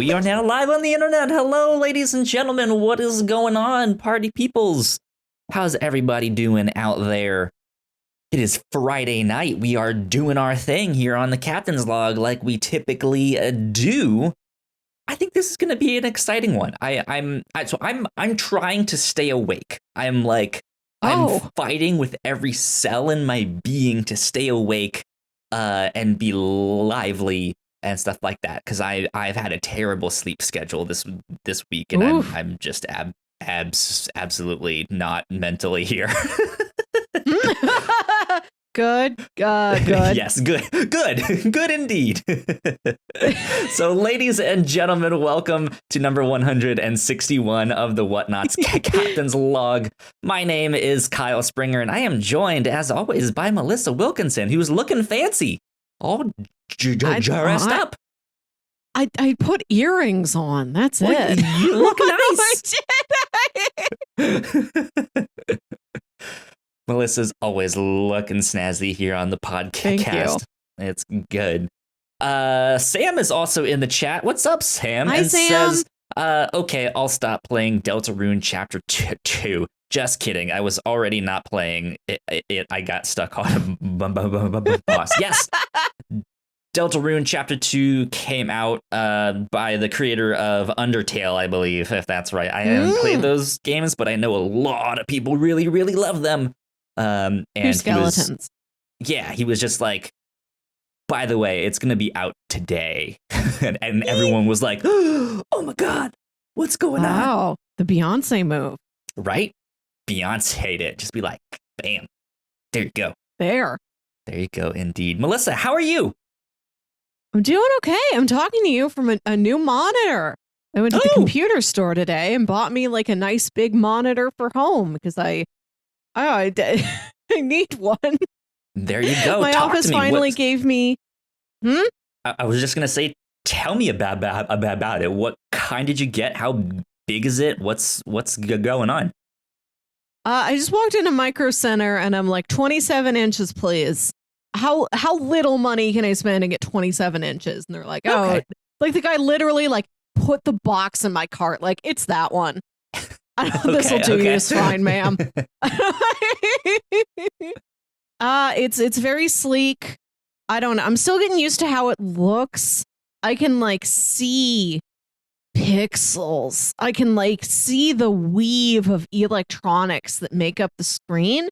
We are now live on the internet. Hello, ladies and gentlemen. What is going on, party peoples? How's everybody doing out there? It is Friday night. We are doing our thing here on the Captain's Log like we typically do. I think this is going to be an exciting one. I'm trying to stay awake. I'm fighting with every cell in my being to stay awake and be lively and stuff like that, because I've had a terrible sleep schedule this week, and I'm just absolutely not mentally here. Good. Yes, good indeed. So, ladies and gentlemen, welcome to number 161 of the Whatnauts Captain's Log. My name is Kyle Springer, and I am joined, as always, by Melissa Wilkinson, who's looking fancy, all dressed up. I put earrings on. That's it. You look nice. Melissa's always looking snazzy here on the podcast. Thank you. It's good. Sam is also in the chat. What's up, Sam? Hi, and Sam. Says, okay, I'll stop playing Deltarune Chapter 2. Just kidding. I was already not playing it. I got stuck on a boss. Yes. Deltarune Chapter 2 came out by the creator of Undertale, I believe, if that's right. I haven't played those games, but I know a lot of people really, really love them. And skeletons. He was just like, by the way, it's going to be out today. and everyone was like, oh my God, what's going on? Wow, the Beyonce move. Right? Beyonce it. Just be like, bam. There you go. There you go, indeed. Melissa, how are you? I'm doing okay. I'm talking to you from a new monitor. I went to the computer store today and bought me like a nice big monitor for home because I need one. There you go. My office finally gave me. I was just gonna say, tell me about it. What kind did you get? How big is it? What's going on? I just walked into Micro Center and I'm like, 27 inches, please. How little money can I spend and get 27 inches? And they're like, okay. Like the guy literally like put the box in my cart. Like, it's that one. This will do you just fine, ma'am. It's very sleek. I don't know. I'm still getting used to how it looks. I can like see pixels. I can like see the weave of electronics that make up the screen.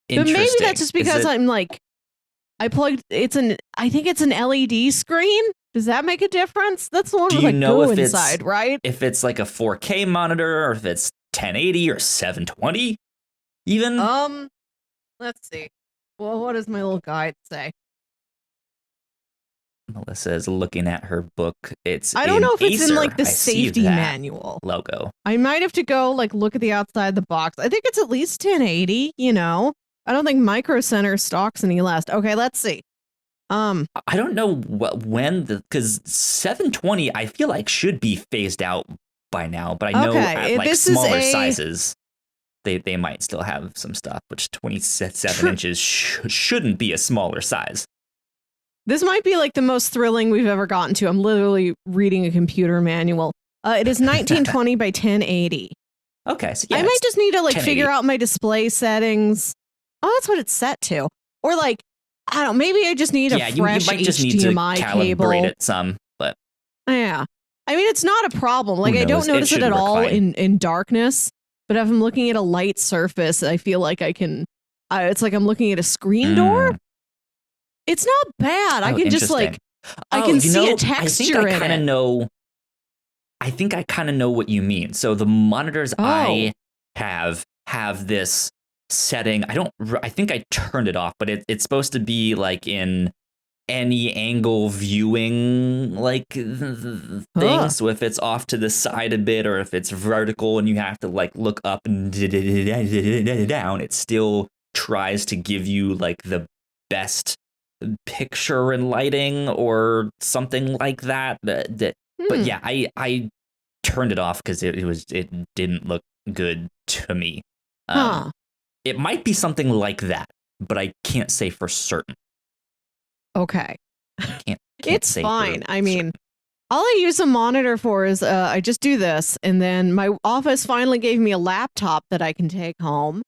But maybe that's just because I'm like, I think it's an LED screen. Does that make a difference? That's the one with like goo inside, right? If it's like a 4K monitor or if it's 1080 or 720 even? Let's see. Well, what does my little guide say? Melissa is looking at her book. I don't know if it's Acer. in like the I safety manual logo. I might have to go like look at the outside of the box. I think it's at least 1080, you know. I don't think Micro Center stocks any less. Okay, let's see. I don't know because 720 I feel like should be phased out by now, but I know at like smaller sizes they might still have some stuff, which 27 inches shouldn't be a smaller size. This might be like the most thrilling we've ever gotten to. I'm literally reading a computer manual. It is 1920 by 1080. Okay, so yeah, I might just need to like 1080. figure out my display settings. Oh, that's what it's set to. Or like, I don't know, maybe I just need a fresh you might just HDMI need to cable. calibrate it some, but yeah. I mean, it's not a problem. Like, I don't notice it at all in darkness, but if I'm looking at a light surface, I feel like I can, it's like I'm looking at a screen door. It's not bad. I can just like, I can see a texture in it. I think I kind of know what you mean. So the monitors I have this setting. I think I turned it off, but it's supposed to be like in any angle viewing like thing. So if it's off to the side a bit, or if it's vertical and you have to like look up and down, it still tries to give you like the best picture and lighting or something like that. But yeah, I turned it off because it didn't look good to me. It might be something like that, but I can't say for certain. Okay. Can't It's say fine. I mean, All I use a monitor for is I just do this, and then my office finally gave me a laptop that I can take home.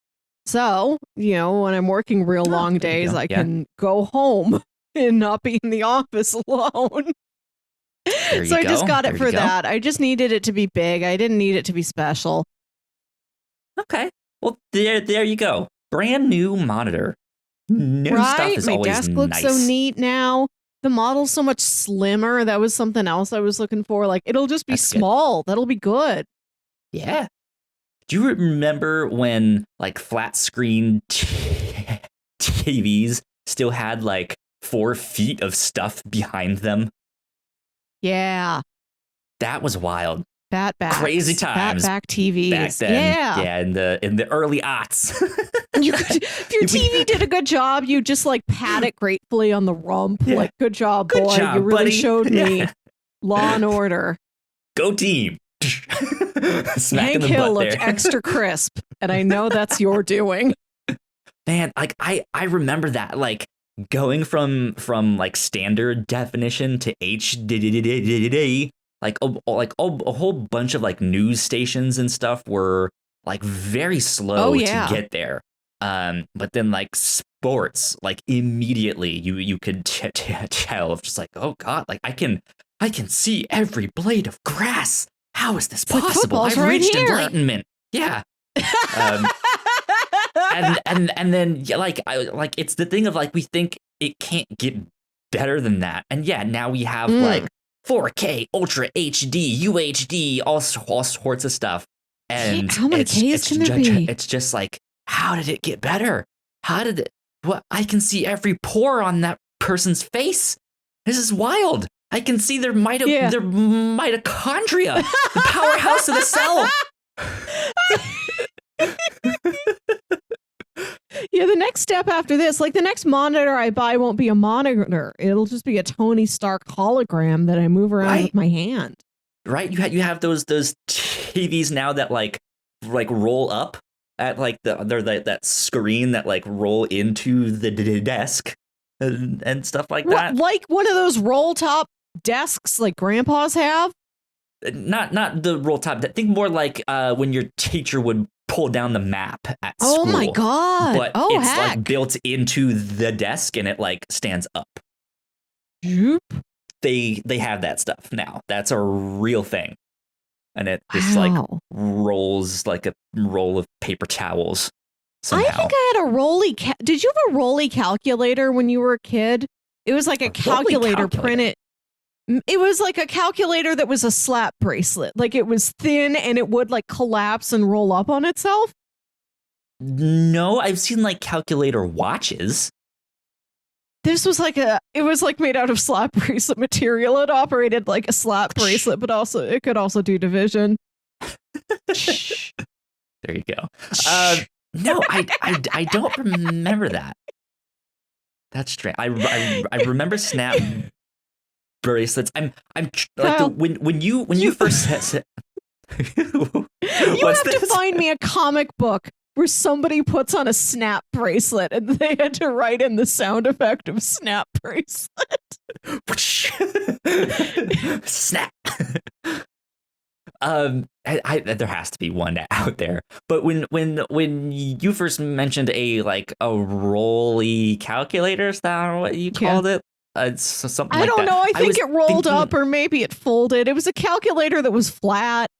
So, when I'm working real long days, I can go home and not be in the office alone. So I just got it for that. I just needed it to be big. I didn't need it to be special. Okay. Well, there you go. Brand new monitor. New stuff is always nice. My desk looks so neat now. The model's so much slimmer. That was something else I was looking for. Like, it'll just be small. Good. That'll be good. Yeah. Do you remember when, like, flat screen TVs still had, like, 4 feet of stuff behind them? Yeah. That was wild. Fatbacks. Crazy times. Fatback TVs. Back then. Yeah, in the early aughts. If your TV did a good job, you just like pat it gratefully on the rump. Yeah. Like, good job, boy. You really buddy. Showed me Law and Order. Go team. Hank Hill looked extra crisp, and I know that's your doing. Man, like I remember that, like going from like standard definition to HD. Like a whole bunch of like news stations and stuff were like very slow to get there. But then like sports, like immediately you could tell of just like, oh God, like I can see every blade of grass. How is this possible? I've reached enlightenment. Yeah. And then like it's the thing of like we think it can't get better than that. And yeah, now we have like 4K, Ultra HD, UHD, all sorts of stuff. And how many Ks can there be? It's just like, how did it get better? How did it? What? I can see every pore on that person's face. This is wild. I can see their mitochondria, the powerhouse of the cell. Yeah, the next step after this, like the next monitor I buy won't be a monitor. It'll just be a Tony Stark hologram that I move around with my hand. Right? You have those TVs now that like roll up at like that screen that like roll into the desk and stuff like that. Like one of those roll top desks like grandpas have? Not the roll top. Think more like when your teacher would pull down the map at school. Oh my God. But it's like built into the desk and it like stands up. Yep. They have that stuff now. That's a real thing. And it just like rolls like a roll of paper towels somehow. I think I had a Rolly. Did you have a Rolly calculator when you were a kid? It was like a calculator printed. It was like a calculator that was a slap bracelet. Like it was thin and it would like collapse and roll up on itself. No, I've seen like calculator watches. This was like it was like made out of slap bracelet material. It operated like a slap bracelet, but also it could also do division. There you go. No, I don't remember that. That's strange. I remember snap bracelets. I'm like when you first said you have to find me a comic book where somebody puts on a snap bracelet and they had to write in the sound effect of snap bracelet. Snap. There has to be one out there. But when you first mentioned a Rolly calculator, is that what you called it? Something I like don't that. know. I think it rolled up or maybe it folded. It was a calculator that was flat.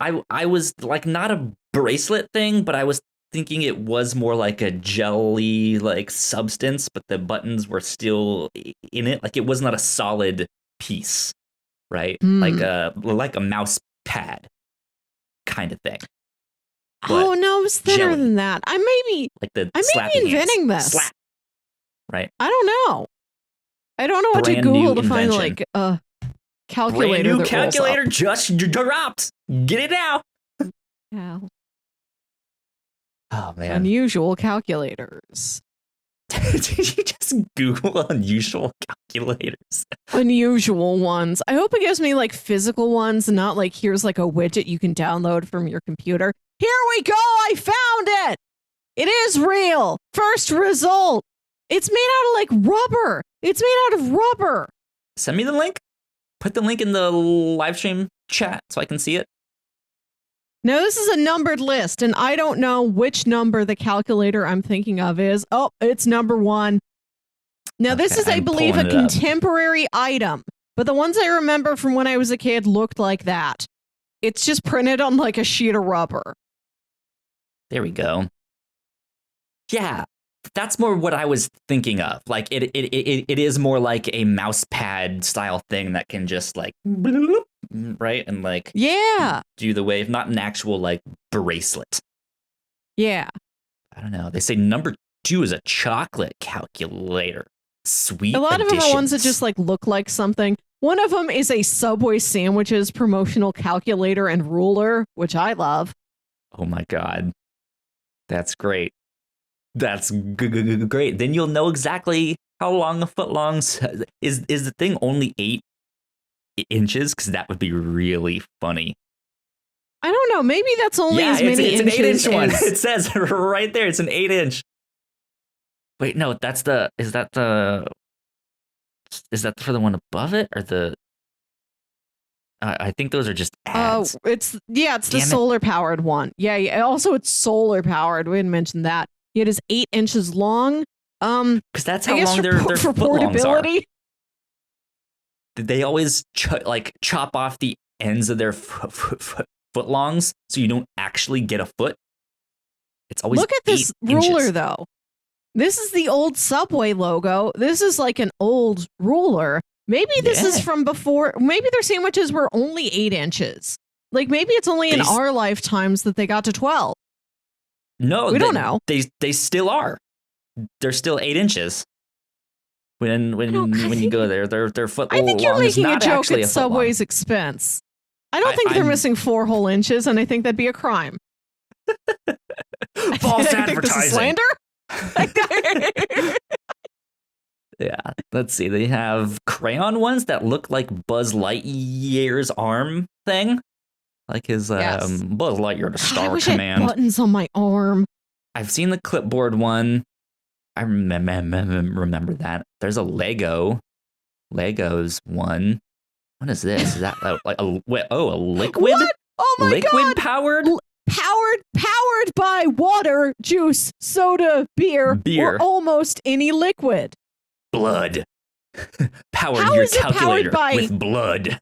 I was like not a bracelet thing, but I was thinking it was more like a jelly like substance, but the buttons were still in it. Like it was not a solid piece, right? Like a mouse pad kind of thing. Oh no, it was thinner than that. I may be inventing this. Slap. Right. I don't know. I don't know what to Google to find like a calculator. Brand new calculator just dropped. Get it now. Yeah. Oh man. Unusual calculators. Did you just Google unusual calculators? Unusual ones. I hope it gives me like physical ones, not like here's like a widget you can download from your computer. Here we go. I found it. It is real. First result. It's made out of like rubber. It's made out of rubber. Send me the link. put the link in the live stream chat so I can see it? Now, this is a numbered list, and I don't know which number the calculator I'm thinking of is. Oh, it's number 1. Now, this is, I believe, a contemporary item, but the ones I remember from when I was a kid looked like that. It's just printed on like a sheet of rubber. There we go. Yeah, that's more what I was thinking of. Like it is more like a mouse pad style thing that can just like right and like do the wave, not an actual like bracelet. Yeah. I don't know. They say number 2 is a chocolate calculator. Sweet. A lot of them are ones that just like look like something. One of them is a Subway sandwiches promotional calculator and ruler, which I love. Oh my God. That's great. That's great. Then you'll know exactly how long a foot long is the thing only 8 inches? Because that would be really funny. I don't know. Maybe that's only as many it's inches. It's an 8-inch one. It says right there. It's an 8-inch. Wait, no, is that for the one above it or the? I think those are just ads. Oh, it's the solar powered one. Yeah. Also, it's solar powered. We didn't mention that. It is 8 inches long. Because that's how long their for footlongs portability. Are. They always chop off the ends of their footlongs so you don't actually get a foot. It's always look at this ruler though. This is the old Subway logo. This is like an old ruler. Maybe this is from before. Maybe their sandwiches were only 8 inches. Like maybe it's only in our lifetimes that they got to 12. No, we don't know. They still are. They're still 8 inches. When you go there, their foot. I think you're making a joke at Subway's long. Expense. I don't think they're missing 4 whole inches, and I think that'd be a crime. False advertising. Think this is slander? Yeah, let's see. They have crayon ones that look like Buzz Lightyear's arm thing, like his Buzz Lightyear to Star I wish Command. I had buttons on my arm. I've seen the clipboard one. I remember that. There's a Legos one. What is this? Is that like a liquid? What? Oh my liquid God. powered? Powered by water, juice, soda, beer, or almost any liquid. Blood. How your is it calculator powered by with blood.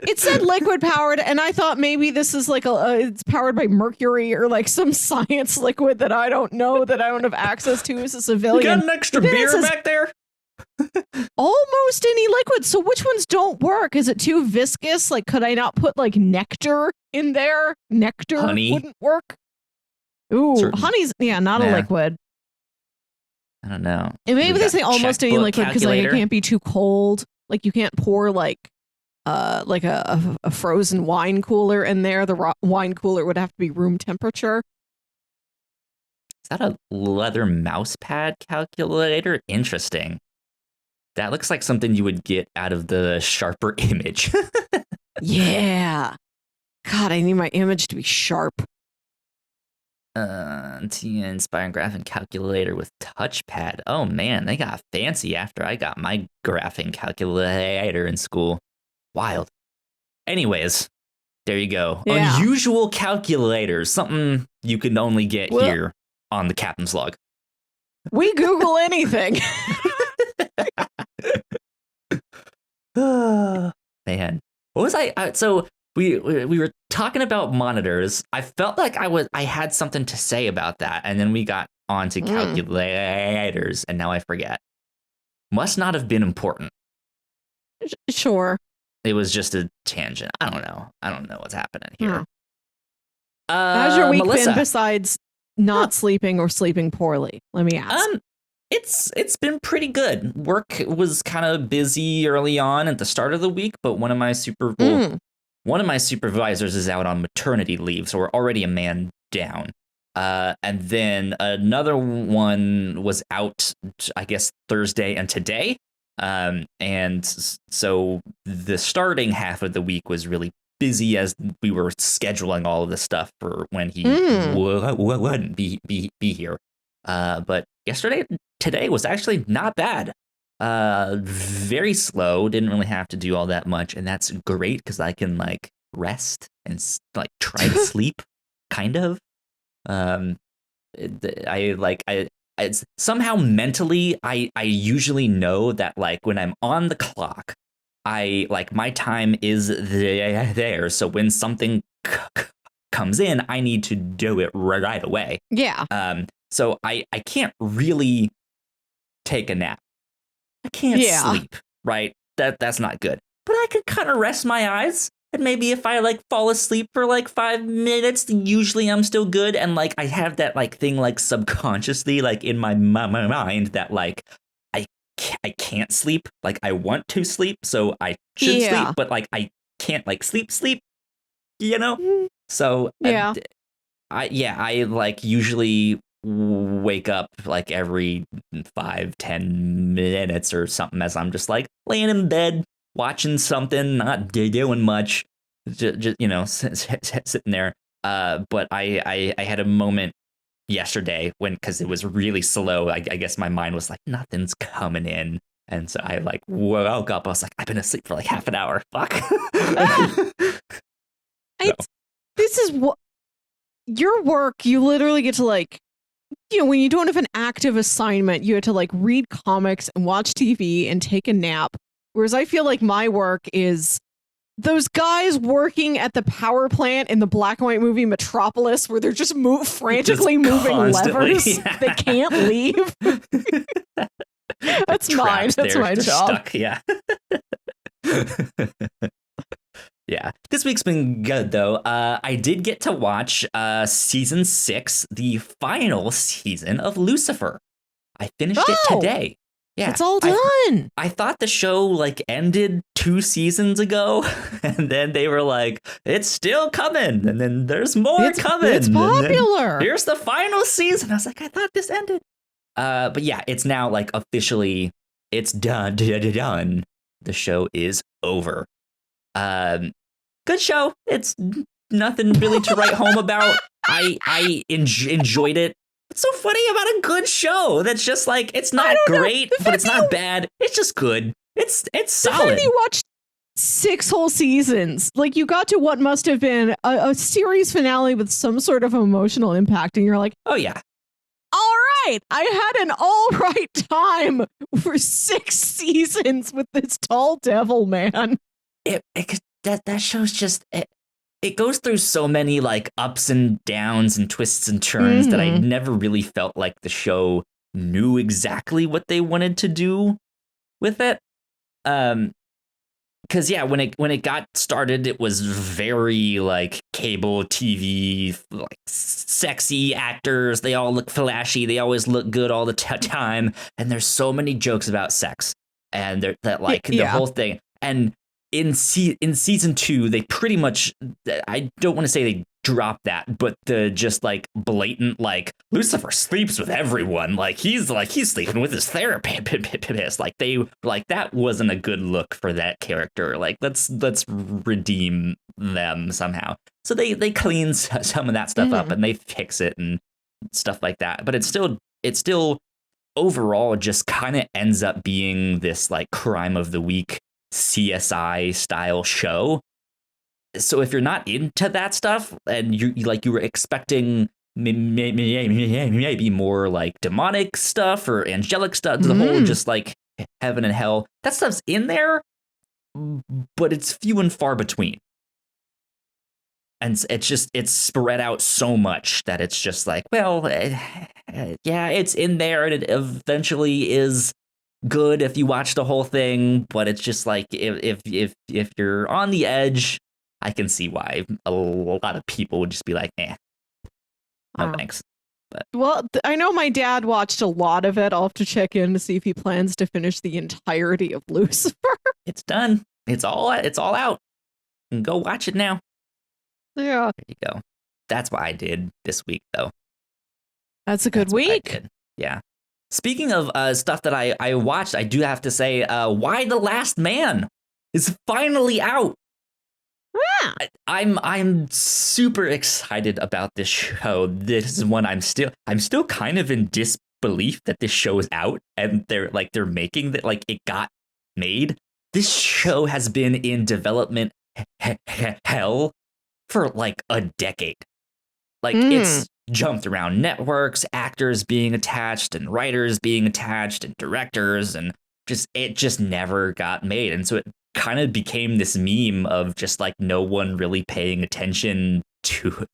It said liquid powered, and I thought maybe this is like it's powered by mercury or like some science liquid that I don't know, that I don't have access to as a civilian. You got an extra beer back there? Almost any liquid. So which ones don't work? Is it too viscous? Like, could I not put like nectar in there? Nectar wouldn't work. Ooh, honey's not a liquid. I don't know. And maybe they say almost any liquid because like it can't be too cold. Like you can't pour like a frozen wine cooler in there. The wine cooler would have to be room temperature. Is that a leather mouse pad calculator? Interesting. That looks like something you would get out of the Sharper Image. Yeah. God, I need my image to be sharp. Inspiring graphing calculator with touchpad. Oh man, they got fancy after I got my graphing calculator in school. Wild. Anyways, there you go. Yeah. Unusual calculators. Something you can only get here on the Captain's Log. We Google anything. Man, what was so we were talking about monitors. I felt like I had something to say about that, and then we got onto calculators, and now I forget. Must not have been important. Sure. It was just a tangent. I don't know what's happening here. How's your week been besides not sleeping or sleeping poorly? Let me ask. It's been pretty good. Work was kind of busy early on at the start of the week, but one of my supervisors is out on maternity leave, so we're already a man down. And then another one was out, I guess, Thursday and today. And so the starting half of the week was really busy as we were scheduling all of this stuff for when he wouldn't be here. But today was actually not bad. Very slow. Didn't really have to do all that much, and that's great because I can like rest and like try to sleep, kind of. Um, I it's somehow mentally I usually know that like when I'm on the clock, I like my time is there. So when something comes in, I need to do it right away. Yeah. So I can't really take a nap. I can't Yeah. sleep, right? That's not good. But I could kind of rest my eyes. And maybe if I like fall asleep for like 5 minutes, usually I'm still good. And like I have that like thing like subconsciously like in my mind that like I can't sleep. Like I want to sleep, so I should sleep, but like I can't like sleep, you know? So yeah. I like usually wake up like every 5-10 minutes or something as I'm just like laying in bed watching something, not doing much, just you know, sitting there. But I had a moment yesterday when because it was really slow. I guess my mind was like nothing's coming in, and so I like woke up. I was like, I've been asleep for like half an hour. Fuck. This is what your work. You literally get to like, you know, when you don't have an active assignment, you have to like read comics and watch TV and take a nap. Whereas I feel like my work is those guys working at the power plant in the black and white movie Metropolis, where they're just frantically moving levers. Yeah. They can't leave. That's mine. That's my job. Stuck, yeah. Yeah. This week's been good, though. I did get to watch season 6, the final season of Lucifer. I finished it today. Yeah, it's all done. I thought the show like ended 2 seasons ago, and then they were like, "It's still coming," and then there's more coming. It's popular. Here's the final season. I was like, I thought this ended. But yeah, it's now like officially, it's done. The show is over. Good show. It's nothing really to write home about. I enjoyed it. What's so funny about a good show that's just like it's not great, but it's not bad. It's just good. It's solid. The fact that you watched 6 whole seasons, like you got to what must have been a series finale with some sort of emotional impact, and you're like, oh yeah, all right, I had an all right time for 6 seasons with this tall devil man. That show's just. It goes through so many like ups and downs and twists and turns that I never really felt like the show knew exactly what they wanted to do with it. Because yeah, when it got started, it was very like cable TV, like sexy actors. They all look flashy. They always look good all the time. And there's so many jokes about sex and the whole thing. And in season 2, they pretty much, I don't want to say they dropped that, but the just like blatant like Lucifer sleeps with everyone, like he's sleeping with his therapist, like they like that wasn't a good look for that character. Like let's redeem them somehow. So they clean some of that stuff up and they fix it and stuff like that. But it's still overall just kind of ends up being this like crime of the week CSI style show. So if you're not into that stuff and you were expecting maybe more like demonic stuff or angelic stuff, the whole just like heaven and hell, that stuff's in there, but it's few and far between. And it's spread out so much that it's just like, well, yeah, it's in there and it eventually is good if you watch the whole thing, but it's just like if you're on the edge, I can see why a lot of people would just be like, no thanks. But well, I know my dad watched a lot of it. I'll have to check in to see if he plans to finish the entirety of Lucifer. It's done. It's all out. You can go watch it now. Yeah. There you go. That's what I did this week, though. That's a good week. Yeah. Speaking of stuff that I watched, I do have to say, Why the Last Man is finally out. Yeah. I'm super excited about this show. This is one I'm still kind of in disbelief belief that this show is out and they're making that, like, it got made. This show has been in development hell for like a decade. Like, it's jumped around networks, actors being attached and writers being attached and directors, and it just never got made. And so it kind of became this meme of just like no one really paying attention to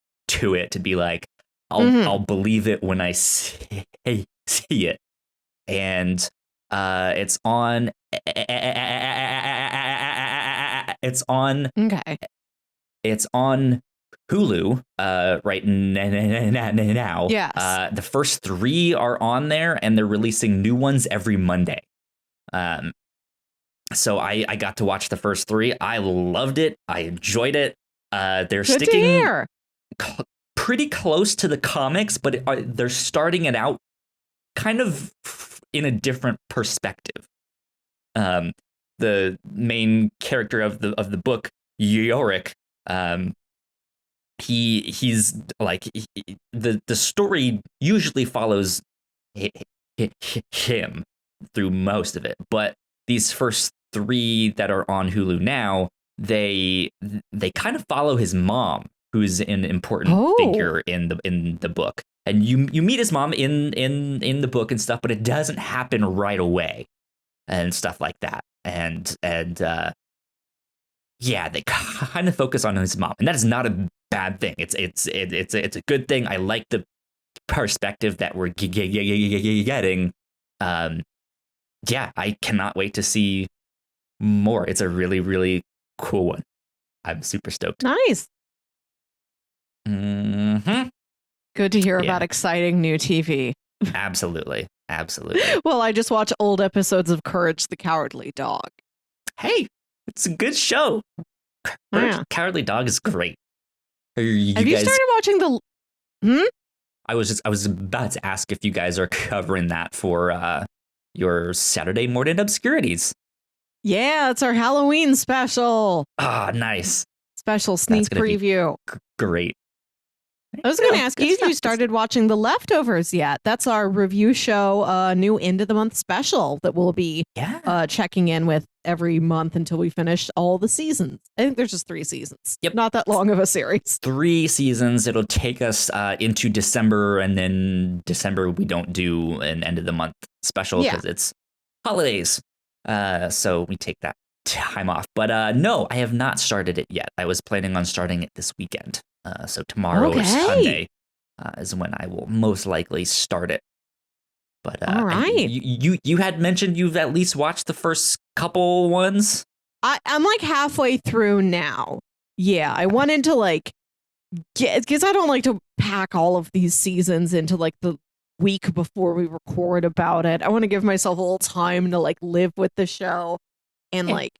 it, to be like, I'll believe it when I see it. And it's on Hulu right now. Yes. The first 3 are on there, and they're releasing new ones every Monday. So I got to watch the first 3. I loved it. I enjoyed it. They're Good sticking to hear. Pretty close to the comics, but they're starting it out kind of in a different perspective. The main character of the book, Yorick, he's like the story usually follows him through most of it, but these first 3 that are on Hulu now, they kind of follow his mom, who's an important figure in the book, and you meet his mom in the book and stuff, but it doesn't happen right away and stuff like that, and yeah, they kind of focus on his mom, and that is not a bad thing. It's a good thing. I like the perspective that we're getting. Yeah, I cannot wait to see more. It's a really, really cool one. I'm super stoked. Nice. Good to hear about exciting new TV. Absolutely. Well, I just watch old episodes of Courage the Cowardly Dog. Hey, it's a good show. Cowardly Dog is great. Have you started watching the... I was about to ask if you guys are covering that for your Saturday morning obscurities. Yeah, it's our Halloween special. Ah, nice. Special sneak preview. Great. I was going to ask you if you started watching The Leftovers yet. That's our review show, new end of the month special that we'll be checking in with every month until we finish all the seasons. I think there's just 3 seasons. Yep. Not that long of a series. 3 seasons. It'll take us into December, and then December we don't do an end of the month special because it's holidays. So we take that time off. But no, I have not started it yet. I was planning on starting it this weekend. So tomorrow or Sunday is when I will most likely start it. But all right. You had mentioned you've at least watched the first couple ones. I'm like halfway through now. Yeah, I wanted to like because I don't like to pack all of these seasons into like the week before we record about it. I want to give myself a little time to like live with the show and like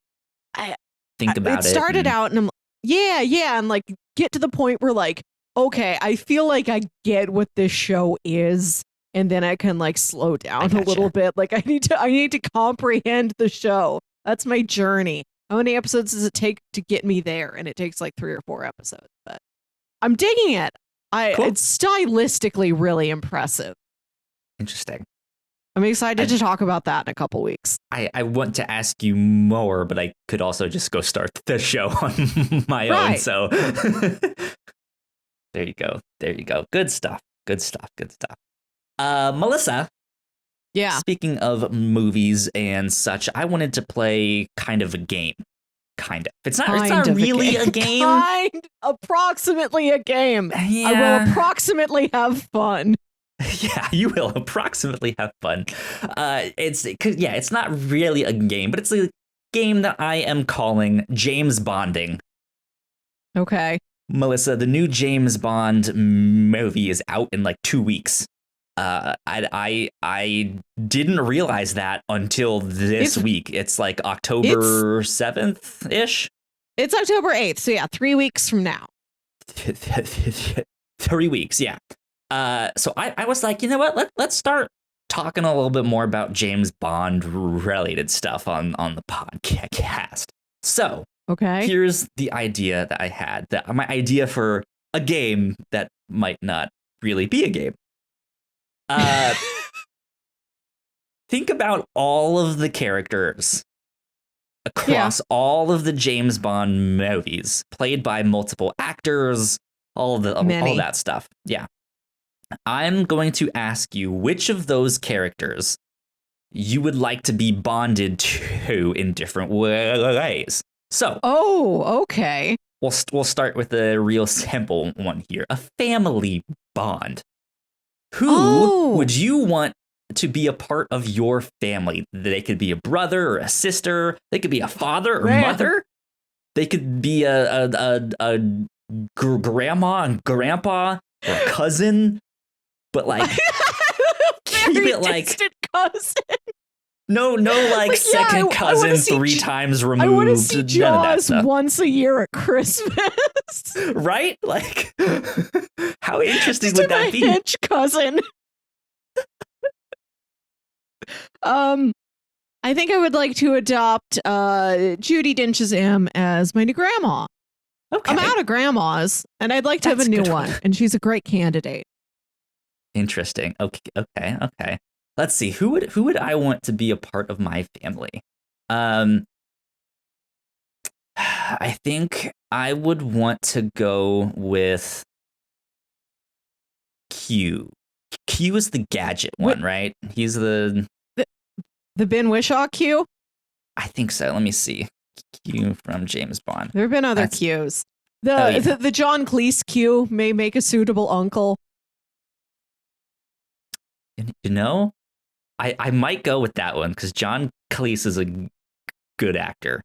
think about it. It started out and I'm and like get to the point where like, okay, I feel like I get what this show is, and then I can like slow down a little bit. Like I need to comprehend the show. That's my journey. How many episodes does it take to get me there? And it takes like 3 or 4 episodes, but I'm digging it. It's stylistically really impressive. Interesting. I'm excited to talk about that in a couple weeks. I want to ask you more, but I could also just go start the show on my own. So there you go. Good stuff. Melissa. Yeah. Speaking of movies and such, I wanted to play kind of a game. It's not really a game. Approximately a game. Yeah. I will approximately have fun. Yeah, you will approximately have fun. It's not really a game, but it's a game that I am calling James Bonding. Okay. Melissa, the new James Bond movie is out in like 2 weeks. I didn't realize that until this week. It's like October 7th ish. It's October 8th. So yeah, 3 weeks from now. 3 weeks. Yeah. So I was like, you know what? Let's start talking a little bit more about James Bond related stuff on the podcast. So here's the idea that I had, my idea for a game that might not really be a game. think about all of the characters across all of the James Bond movies, played by multiple actors, all that stuff. Yeah. I'm going to ask you which of those characters you would like to be bonded to in different ways. So, okay. We'll start with a real simple one here. A family bond. Who would you want to be a part of your family? They could be a brother or a sister. They could be a father or mother. They could be a grandma and grandpa or cousin. But like, keep it like cousin. No, like second cousin 3 times removed. I want to see Jaws once a year at Christmas. Right? Like, how interesting would that be? Henchcousin. I think I would like to adopt Judi Dench's as my new grandma. Okay. I'm out of grandmas, and I'd like to have a new one, and she's a great candidate. Interesting. Okay. Let's see. Who would I want to be a part of my family? I think I would want to go with Q. Q is the gadget one, right? He's the Ben Whishaw Q? I think so. Let me see. Q from James Bond. There have been other Qs. The John Cleese Q may make a suitable uncle. You know, I might go with that one because John Cleese is a good actor.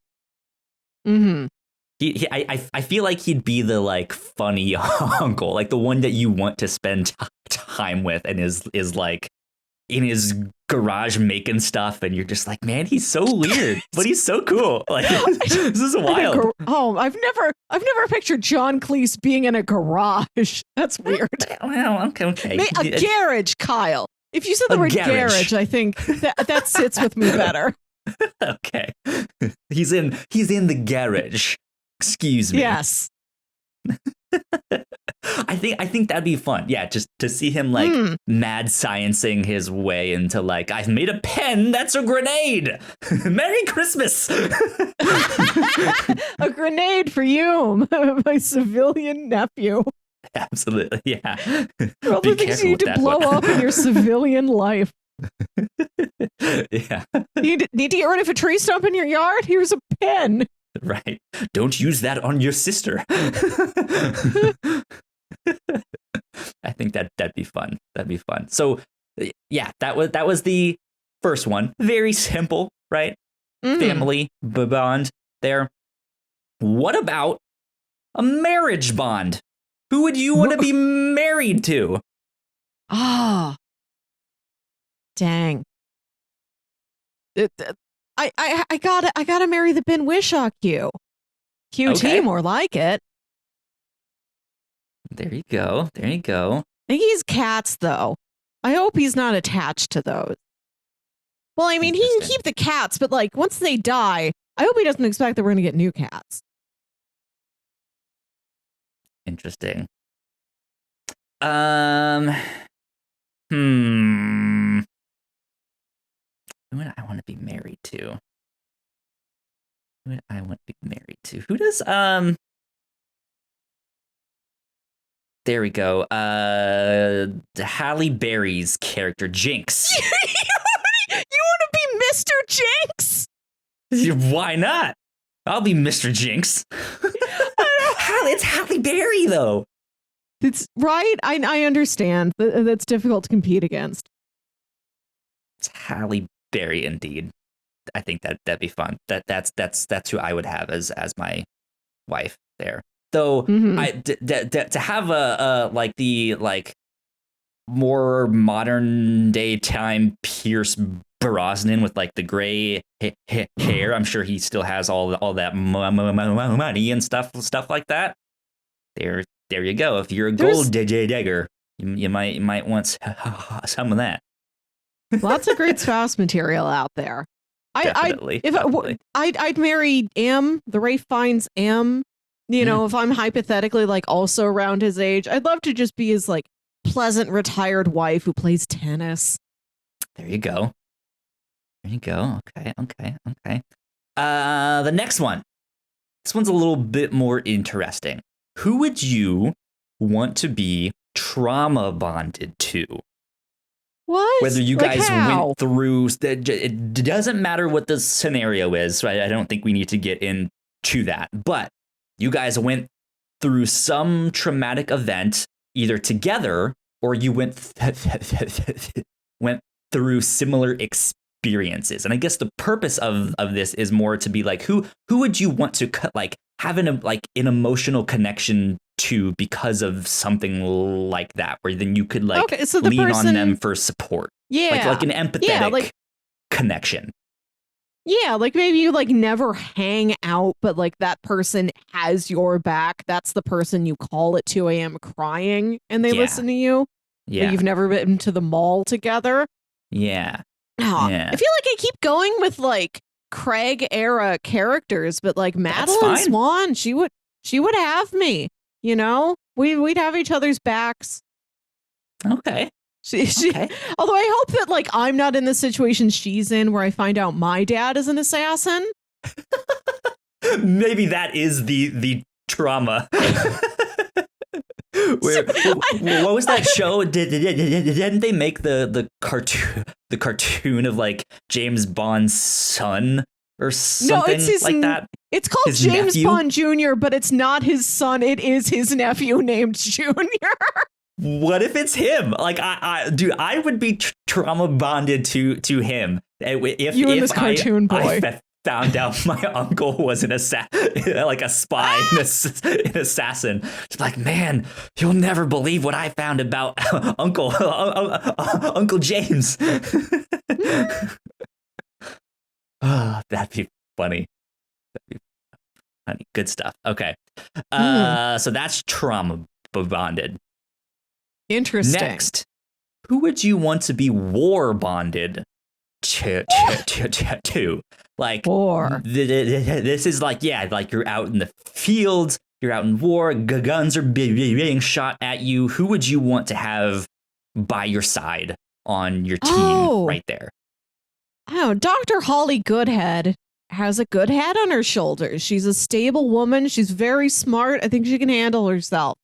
Mm-hmm. I feel like he'd be the like funny uncle, like the one that you want to spend time with, and is like in his garage making stuff, and you're just like, man, he's so weird, but he's so cool. Like this is wild. I've never pictured John Cleese being in a garage. That's weird. Well, okay. A garage, Kyle. If you said the word garage, I think that sits with me better. Okay. He's in the garage. Excuse me. Yes. I think that'd be fun. Yeah, just to see him like mad sciencing his way into like, I've made a pen that's a grenade. Merry Christmas. A grenade for you, my civilian nephew. Absolutely, yeah. For all the things you need to blow up in your civilian life. Yeah. You need to get rid of a tree stump in your yard? Here's a pen. Right. Don't use that on your sister. I think that'd be fun. That'd be fun. So, yeah, that was the first one. Very simple, right? Family bond there. What about a marriage bond? Who would you want to be married to? Dang. I gotta marry the Ben Whishaw Q. QT, okay. More like it. There you go. I think he's cats, though. I hope he's not attached to those. Well, I mean, he can keep the cats, but like once they die, I hope he doesn't expect that we're gonna get new cats. Interesting. Who would I want to be married to? Who does there we go. Halle Berry's character, Jinx. You want to be Mr. Jinx? Why not? I'll be Mr. Jinx. It's Halle Berry, though. It's right. I understand. That's difficult to compete against. It's Halle Berry, indeed. I think that'd be fun. That's who I would have as my wife there. Though to have a like the like more modern day time Pierce Brosnan with like the gray hair. I'm sure he still has all that money and stuff like that. There you go. If you're a gold digger, you might want some of that. Lots of great spouse material out there. Definitely. I'd marry M, the Ralph Fiennes M. You know, if I'm hypothetically like also around his age, I'd love to just be his like pleasant retired wife who plays tennis. There you go. There you go. Okay. The next one. This one's a little bit more interesting. Who would you want to be trauma bonded to? What? Whether you Like guys how? went through, it doesn't matter what the scenario is, right? I don't think we need to get into that. But you guys went through some traumatic event, either together or you went through similar experiences. And I guess the purpose of this is more to be like, who would you want to have an emotional connection to because of something like that, where then you could so the lean person, on them for support. Yeah. Like an empathetic connection. Yeah, like maybe you never hang out, but that person has your back. That's the person you call at 2 a.m. crying and they listen to you. Yeah. But you've never been to the mall together. Yeah. Oh, Yeah. I feel like I keep going with Craig era characters, but Madeline Swan, she would have me. You know, we'd have each other's backs. Okay. Okay. Although I hope that I'm not in the situation she's in, where I find out my dad is an assassin. Maybe that is the trauma. What was that show? Didn't they make the cartoon of James Bond's son or something? No, it's that? It's called His James nephew? Bond Jr., but it's not his son. It is his nephew named Junior. What if it's him? I would be trauma bonded to him. If this cartoon boy. I found out my uncle was a spy, an assassin. It's like, man, you'll never believe what I found about Uncle James. Oh, that'd be funny. Good stuff. Okay. So that's trauma bonded. Interesting. Next, who would you want to be war bonded to? War. This is you're out in the fields, you're out in war, guns are being shot at you. Who would you want to have by your side on your team right there? Oh, Dr. Holly Goodhead has a good head on her shoulders. She's a stable woman. She's very smart. I think she can handle herself.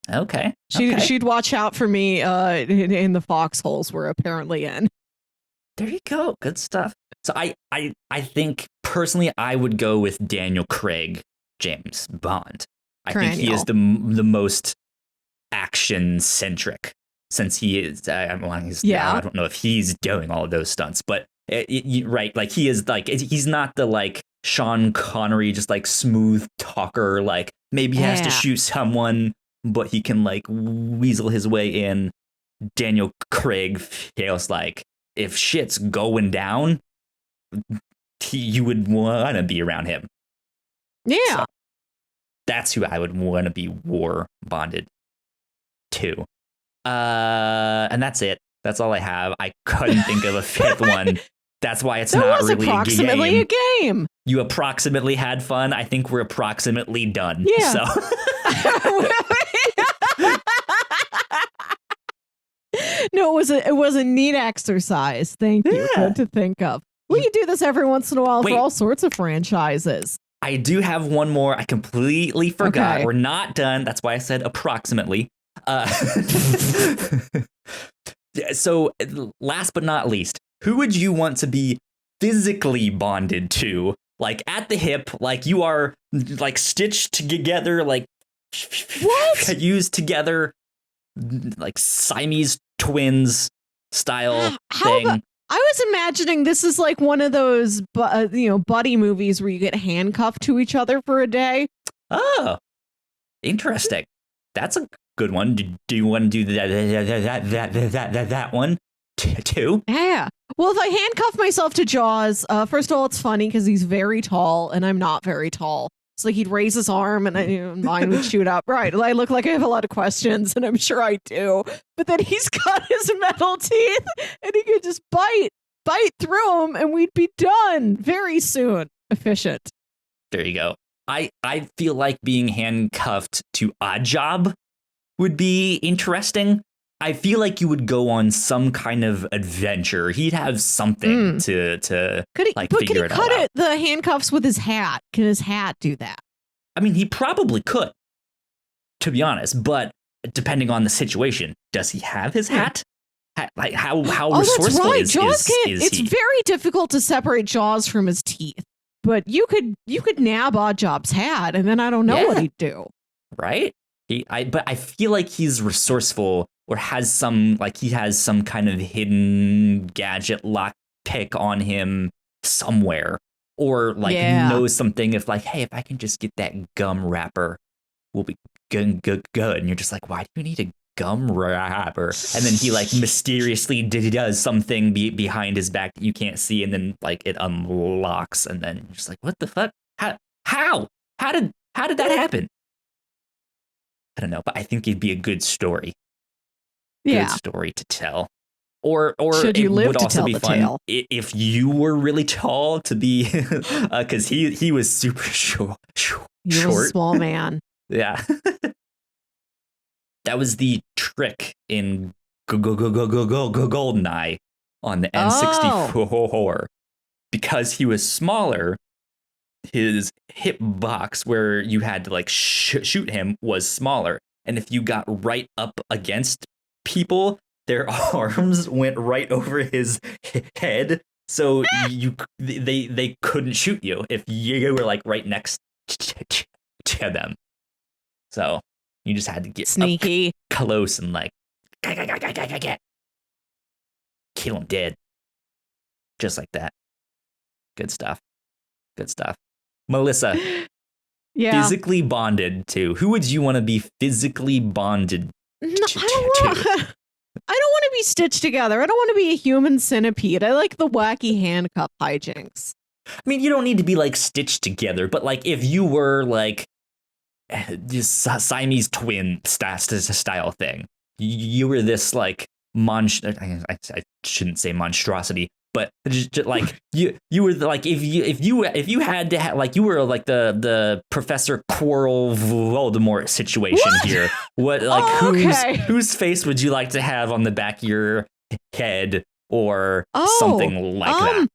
Okay. She'd watch out for me in the foxholes we're apparently in. There you go. Good stuff. So I think personally I would go with Daniel Craig, James Bond. I think he is the most action centric, since he is. I don't know if he's doing all of those stunts, but right, he is he's not the Sean Connery, just smooth talker. Maybe he has to shoot someone, but he can weasel his way in. Daniel Craig feels if shit's going down, you would want to be around him. Yeah. So that's who I would want to be war bonded to. And that's it. That's all I have. I couldn't think of a fifth one. That's why it's not really approximately a game. You approximately had fun. I think we're approximately done. Yeah. So. No, it was a neat exercise. Thank you. Yeah. Good to think of. We can do this every once in a while for all sorts of franchises. I do have one more. I completely forgot. Okay. We're not done. That's why I said approximately. So last but not least, who would you want to be physically bonded to? At the hip, you are stitched together, what? used together, Siamese twins style thing. I was imagining this is one of those, buddy movies where you get handcuffed to each other for a day. Oh, interesting. That's a good one. Do you want to do that one too? Yeah. Well, if I handcuff myself to Jaws, first of all, it's funny because he's very tall and I'm not very tall. It's he'd raise his arm and mine would shoot up. Right. I look like I have a lot of questions, and I'm sure I do. But then he's got his metal teeth and he could just bite through them and we'd be done very soon. Efficient. There you go. I feel like being handcuffed to Odd Job would be interesting. I feel like you would go on some kind of adventure. He'd have something to could he, like but figure could it he all cut out. the handcuffs with his hat? Can his hat do that? I mean, he probably could, to be honest, but depending on the situation, does he have his hat? Like how resourceful that's right. is Jaws can't. is It's he? very difficult to separate Jaws from his teeth. But you could nab Oddjob's hat, and then I don't know what he'd do. Right? But I feel like he's resourceful or has some kind of hidden gadget lock pick on him somewhere, or like knows something. If like, hey, if I can just get that gum wrapper, we'll be good. And you're just like, why do you need a gum wrapper? And then he like mysteriously does something behind his back that you can't see, and then like it unlocks, and then you're just like, what the fuck? How did that happen? I don't know, but I think it'd be a good story. Good story to tell. Or should you live would to also tell be the fun tale? If you were really tall to be, because he was super short. He was a small man. Yeah. That was the trick in GoldenEye on the N64. Because he was smaller, his hip box where you had to like shoot him was smaller. And if you got right up against people, their arms went right over his head. So they couldn't shoot you if you were like right next to them. So you just had to get sneaky, close, and like kill him dead. Just like that. Good stuff. Melissa, physically bonded to. Who would you want to be physically bonded to? I don't want to be stitched together. I don't want to be a human centipede. I like the wacky handcuff hijinks. I mean, you don't need to be like stitched together, but like if you were like this Siamese twin style thing, you were this like I shouldn't say monstrosity, but just like you were like if you had to have, like you were like the Professor Quirrell Voldemort situation here. What like whose face would you like to have on the back of your head or something like that?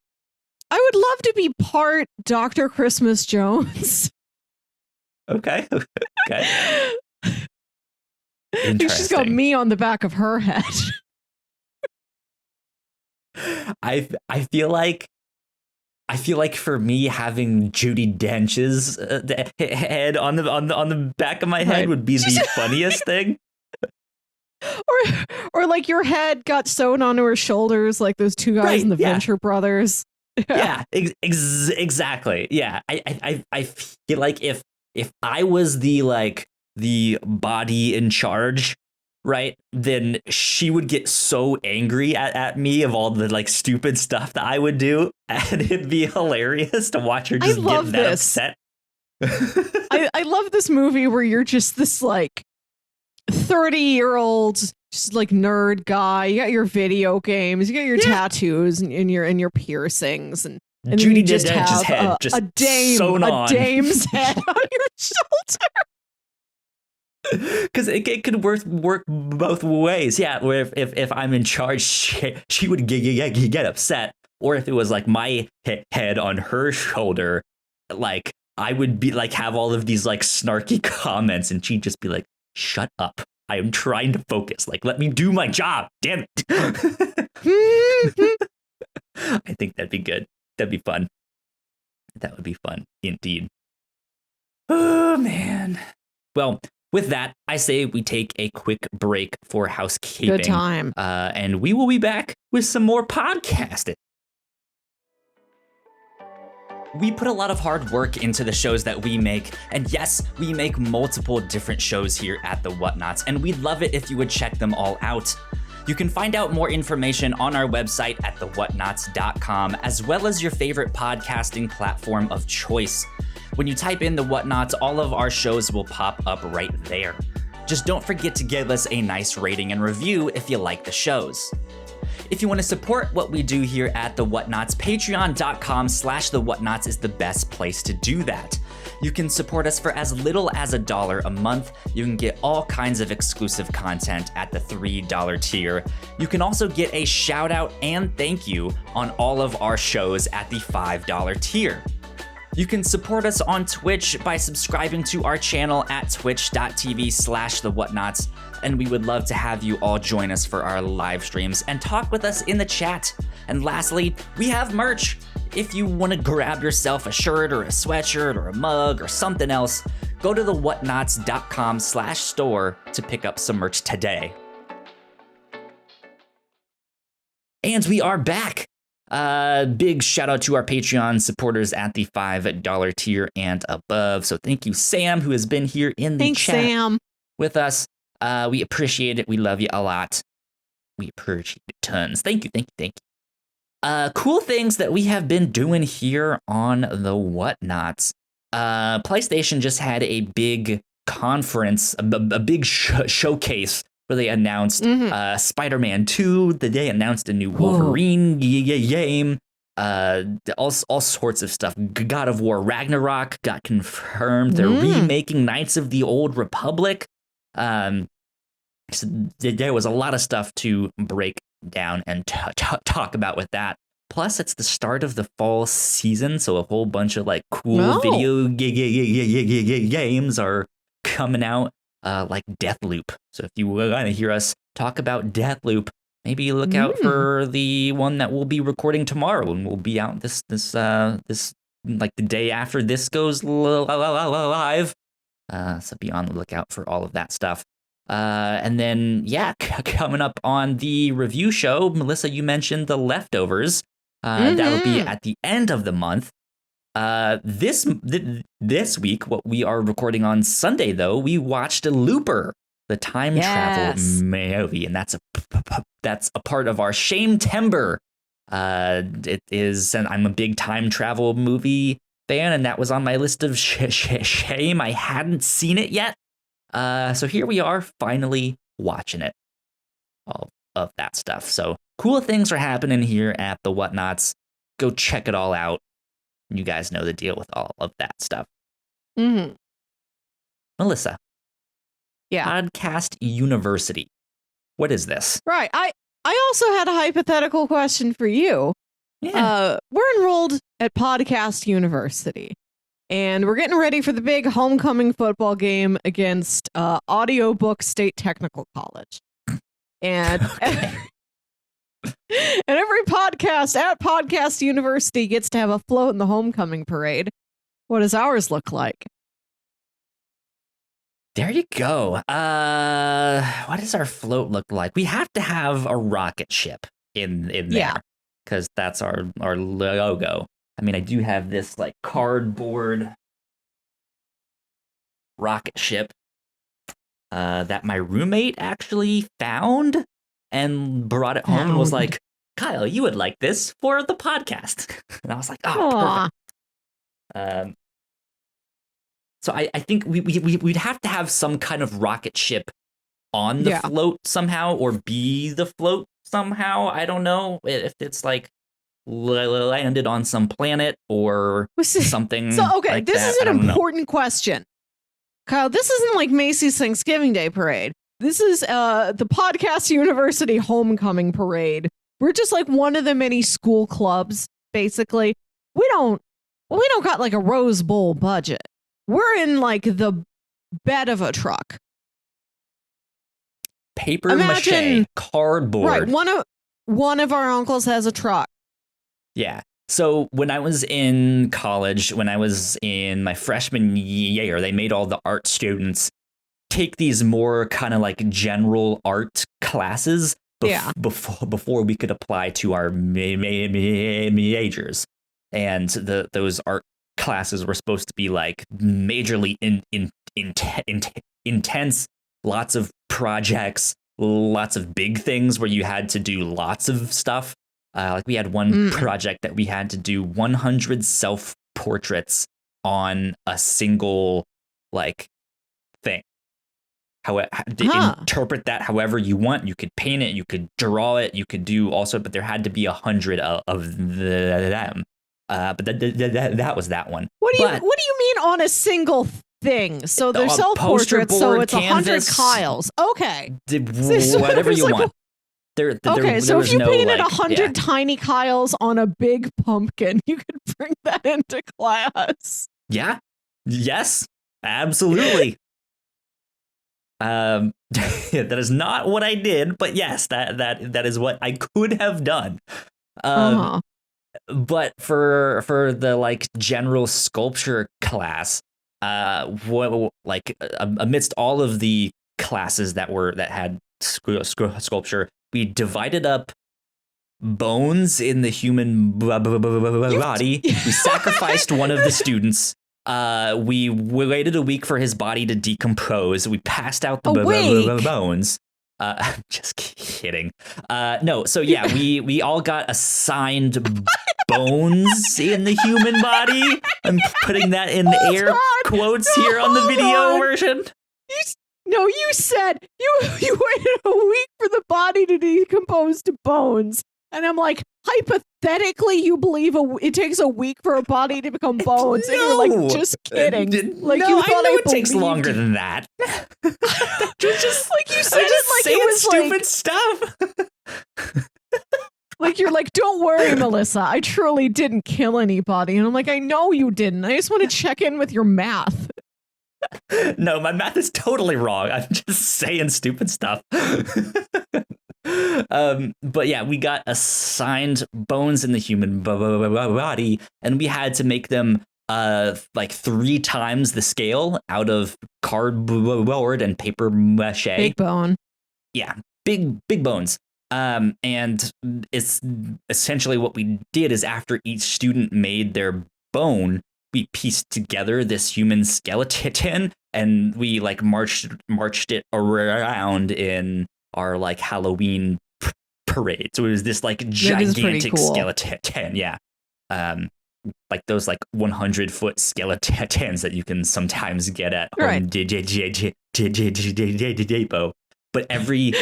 I would love to be part Dr. Christmas Jones. Okay. She's got me on the back of her head. I feel like for me having Judi Dench's head on the back of my head would be the funniest thing. Or like your head got sewn onto her shoulders like those two guys in the Venture Brothers. Yeah, exactly. Yeah, I feel like if I was the body in charge, right, then she would get so angry at me of all the like stupid stuff that I would do, and it'd be hilarious to watch her just get that upset. I love this movie where you're just this like 30-year-old just like nerd guy. You got your video games, you got your tattoos and your piercings, and Judi you just Dench's have head a dame's head on your shoulder. Because it could work both ways. Yeah, where if I'm in charge, she would get upset. Or if it was like my head on her shoulder, like I would be like have all of these like snarky comments, and she'd just be like, "Shut up! I am trying to focus. Like, let me do my job. Damn it!" I think that'd be good. That'd be fun. That would be fun indeed. Oh man. Well, with that, I say we take a quick break for housekeeping. Good time. And we will be back with some more podcasting. We put a lot of hard work into the shows that we make, and yes, we make multiple different shows here at the Whatnauts, and we'd love it if you would check them all out. You can find out more information on our website at thewhatnauts.com, as well as your favorite podcasting platform of choice. When you type in the Whatnauts, all of our shows will pop up right there. Just don't forget to give us a nice rating and review if you like the shows. If you want to support what we do here at The Whatnauts, patreon.com/The Whatnauts is the best place to do that. You can support us for as little as $1 a month. You can get all kinds of exclusive content at the $3 tier. You can also get a shout out and thank you on all of our shows at the $5 tier. You can support us on Twitch by subscribing to our channel at twitch.tv/The Whatnauts, and we would love to have you all join us for our live streams and talk with us in the chat. And lastly, we have merch. If you want to grab yourself a shirt or a sweatshirt or a mug or something else, go to thewhatnauts.com/store to pick up some merch today. And we are back. Big shout out to our Patreon supporters at the $5 tier and above. So thank you, Sam, who has been here in the chat Sam. with us. We appreciate it. We love you a lot. We appreciate it tons. Thank you. Cool things that we have been doing here on the Whatnauts. PlayStation just had a big conference, a big showcase where they announced Spider-Man 2. They announced a new Wolverine game. All sorts of stuff. God of War Ragnarok got confirmed. They're remaking Knights of the Old Republic. So there was a lot of stuff to break down and talk about with that. Plus, it's the start of the fall season, so a whole bunch of like cool video games are coming out, like Deathloop. So if you want to hear us talk about Deathloop, maybe look out for the one that we'll be recording tomorrow, and we'll be out this like the day after this goes live. So be on the lookout for all of that stuff. And then, coming up on the review show, Melissa, you mentioned The Leftovers. That'll be at the end of the month. This week, what we are recording on Sunday, though, we watched Looper, the time travel movie, and that's a part of our Shame-tember. It is, and I'm a big time travel movie fan, and that was on my list of shame. I hadn't seen it yet. So here we are, finally watching it. All of that stuff. So cool things are happening here at the Whatnauts. Go check it all out. You guys know the deal with all of that stuff. Melissa. Yeah. Podcast University. What is this? Right. I also had a hypothetical question for you. Yeah. We're enrolled at Podcast University. And we're getting ready for the big homecoming football game against Audiobook State Technical College. And, and every podcast at Podcast University gets to have a float in the homecoming parade. What does ours look like? There you go. What does our float look like? We have to have a rocket ship in there. Because that's our logo. I mean, I do have this like cardboard rocket ship that my roommate actually found and brought it home and was like, Kyle, you would like this for the podcast. And I was like, oh, perfect. So I think we'd have to have some kind of rocket ship on the float somehow, or be the float somehow. I don't know if it's like landed on some planet or something. So, okay, like this that. is an important question. Kyle, this isn't like Macy's Thanksgiving Day Parade. This is the Podcast University Homecoming Parade. We're just like one of the many school clubs, basically. We don't got like a Rose Bowl budget. We're in like the bed of a truck. Paper mache, cardboard. Right, one of our uncles has a truck. Yeah. So when I was in college, when I was in my freshman year, they made all the art students take these more kind of like general art classes before we could apply to our majors. And those art classes were supposed to be like majorly intense, lots of projects, lots of big things where you had to do lots of stuff. Like we had one project that we had to do 100 self-portraits on a single like thing. interpret that however you want. You could paint it, you could draw it, you could do also, but there had to be 100 of them. But that was that one. What do you mean on a single thing? So they're self-portraits, so it's 100 Kyles. Okay. Whatever you want. So if you painted 100 tiny Kyles on a big pumpkin, you could bring that into class. Yeah. Yes. Absolutely. That is not what I did, but yes, that is what I could have done. But for the like general sculpture class, amidst all of the classes that had sculpture, we divided up bones in the human body. We sacrificed one of the students. We waited a week for his body to decompose. We passed out the bones. I'm just kidding. No, so yeah, we all got assigned bones in the human body. I'm putting that in air quotes here on the video version. You said you waited a week for the body to decompose to bones. And I'm like, hypothetically, you believe it takes a week for a body to become bones? And you're like, just kidding. Like, you thought I know it takes longer than that. just like you said it like it was stupid stuff. Like, you're like, don't worry, Melissa. I truly didn't kill anybody. And I'm like, I know you didn't. I just want to check in with your math. No, my math is totally wrong. I'm just saying stupid stuff. But yeah, we got assigned bones in the human body, and we had to make them like 3 times the scale out of cardboard and paper mache. Big bone. Yeah, big bones. And it's essentially what we did is after each student made their bone, we pieced together this human skeleton, and we like marched it around in our like Halloween parade. So it was this like gigantic skeleton. Yeah. Like those like 100-foot skeletons that you can sometimes get at Home Depot. But every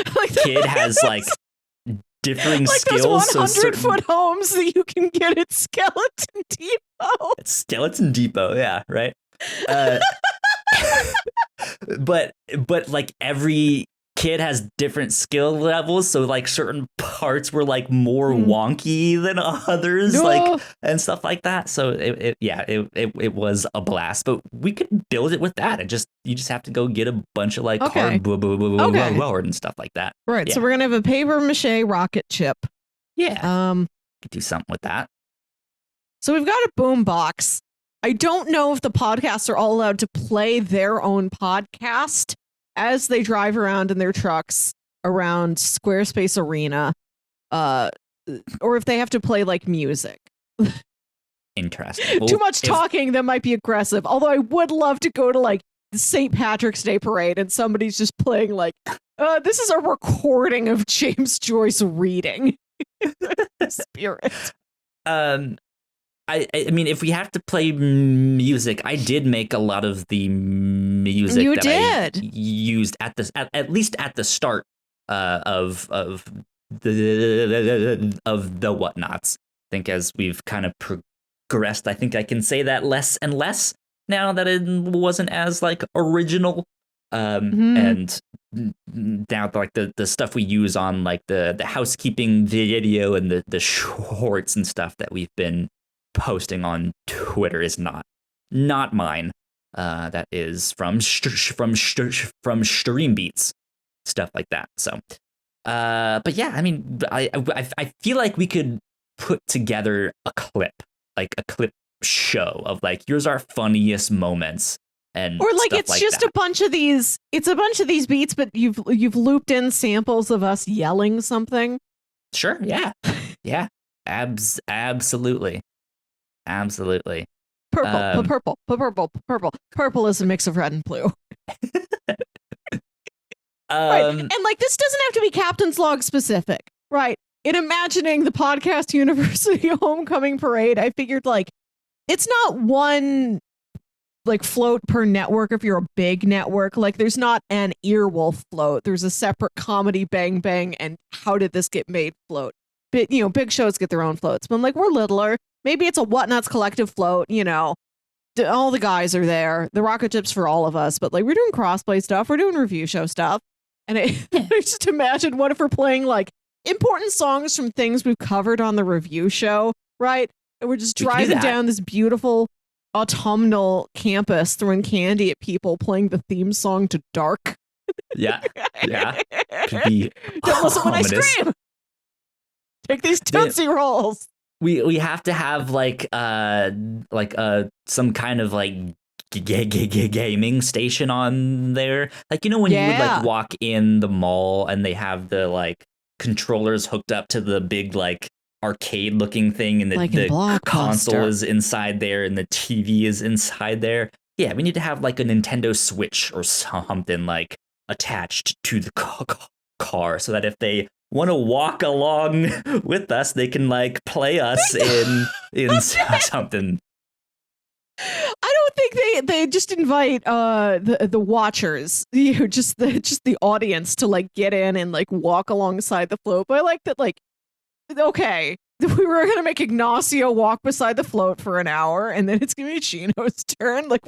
kid has like differing skills. Like those 100-foot homes that you can get at Skeleton Depot. At Skeleton Depot, yeah, right. But like every kid has different skill levels, so like certain parts were like more wonky than others, like and stuff like that. So it was a blast, but we could build it with that. You just have to go get a bunch of like cardboard and stuff like that. Right. Yeah. So we're gonna have a paper mache rocket chip. Yeah. Could do something with that. So we've got a boom box. I don't know if the podcasts are all allowed to play their own podcast as they drive around in their trucks around Squarespace Arena, or if they have to play like music. Interesting. Too much talking that might be aggressive. Although I would love to go to like the St. Patrick's Day parade and somebody's just playing like, this is a recording of James Joyce reading. Spirit. I mean, if we have to play music, I did make a lot of the music I used at least at the start of the Whatnauts. I think as we've kind of progressed, I think I can say that less and less now that it wasn't as like original. And now like the stuff we use on like the housekeeping video and the shorts and stuff that we've been posting on Twitter is not mine. That is from Stream Beats, stuff like that. So, but yeah, I mean, I feel like we could put together a clip show of like, here's our funniest moments. And or like it's like just a bunch of these beats, but you've looped in samples of us yelling something. Sure. Yeah. Yeah. Absolutely. Purple is a mix of red and blue. Right. And like, this doesn't have to be Captain's Log specific, right? In imagining the Podcast University Homecoming Parade, I figured like, it's not one like float per network if you're a big network. Like there's not an Earwolf float. There's a separate comedy Bang Bang and how did this get made float. But big shows get their own floats. But I'm like, we're littler. Maybe it's a Whatnauts collective float, all the guys are there. The rocket ships for all of us, but like we're doing crossplay stuff. We're doing review show stuff. And I just imagine what if we're playing like important songs from things we've covered on the review show, right? And we're just driving down this beautiful autumnal campus throwing candy at people playing the theme song to Dark. Yeah. Could be Don't listen when I scream. Take these Tootsie Rolls. We have to have like some kind of like gaming station on there. Like when you would like walk in the mall and they have the like controllers hooked up to the big like arcade looking thing and the console is inside there and the TV is inside there. Yeah, we need to have like a Nintendo Switch or something like attached to the car so that if they want to walk along with us, they can like play us in something. I don't think they just invite the watchers, just the audience to like get in and like walk alongside the float. But I like that, like, okay, we were gonna make Ignacio walk beside the float for an hour, and then it's gonna be Chino's turn. Like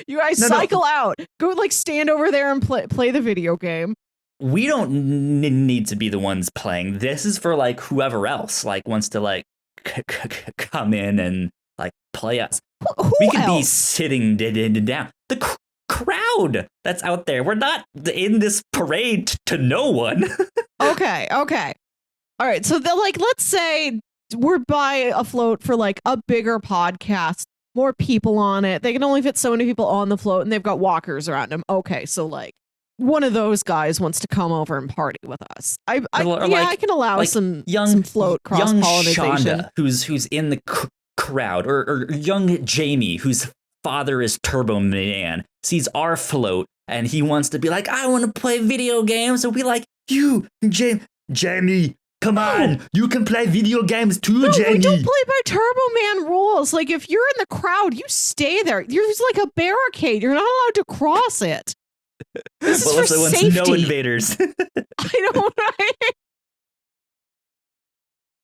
you guys cycle out, go like stand over there and play the video game. We don't need to be the ones playing. This is for like whoever else like wants to like come in and like play us. We could be sitting down. The crowd that's out there. We're not in this parade to no one. Okay. All right. So they'll like, let's say we're by a float for like a bigger podcast, more people on it. They can only fit so many people on the float and they've got walkers around them. Okay. So like one of those guys wants to come over and party with us. I can allow like some float cross pollination. Who's in the crowd, or young Jamie, whose father is Turbo Man, sees our float and he wants to be like, I want to play video games. So we like, you, Jamie, come on, you can play video games too, Jamie. We don't play by Turbo Man rules. Like if you're in the crowd, you stay there. There's like a barricade. You're not allowed to cross it. This is for safety. No invaders. I know,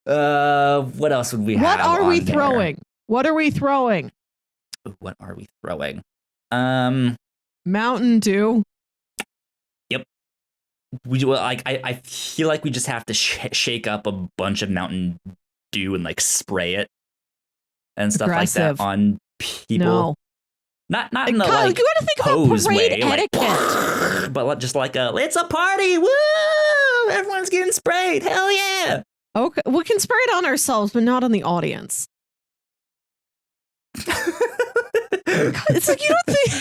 right? What else would we have? What are we throwing? Mountain Dew. Yep. I feel like we just have to shake up a bunch of Mountain Dew and like spray it and stuff like that on people. No. Not in the like you gotta think about parade etiquette. Like, but just like it's a party, woo! Everyone's getting sprayed, hell yeah! Okay, we can spray it on ourselves, but not on the audience. It's like you don't think.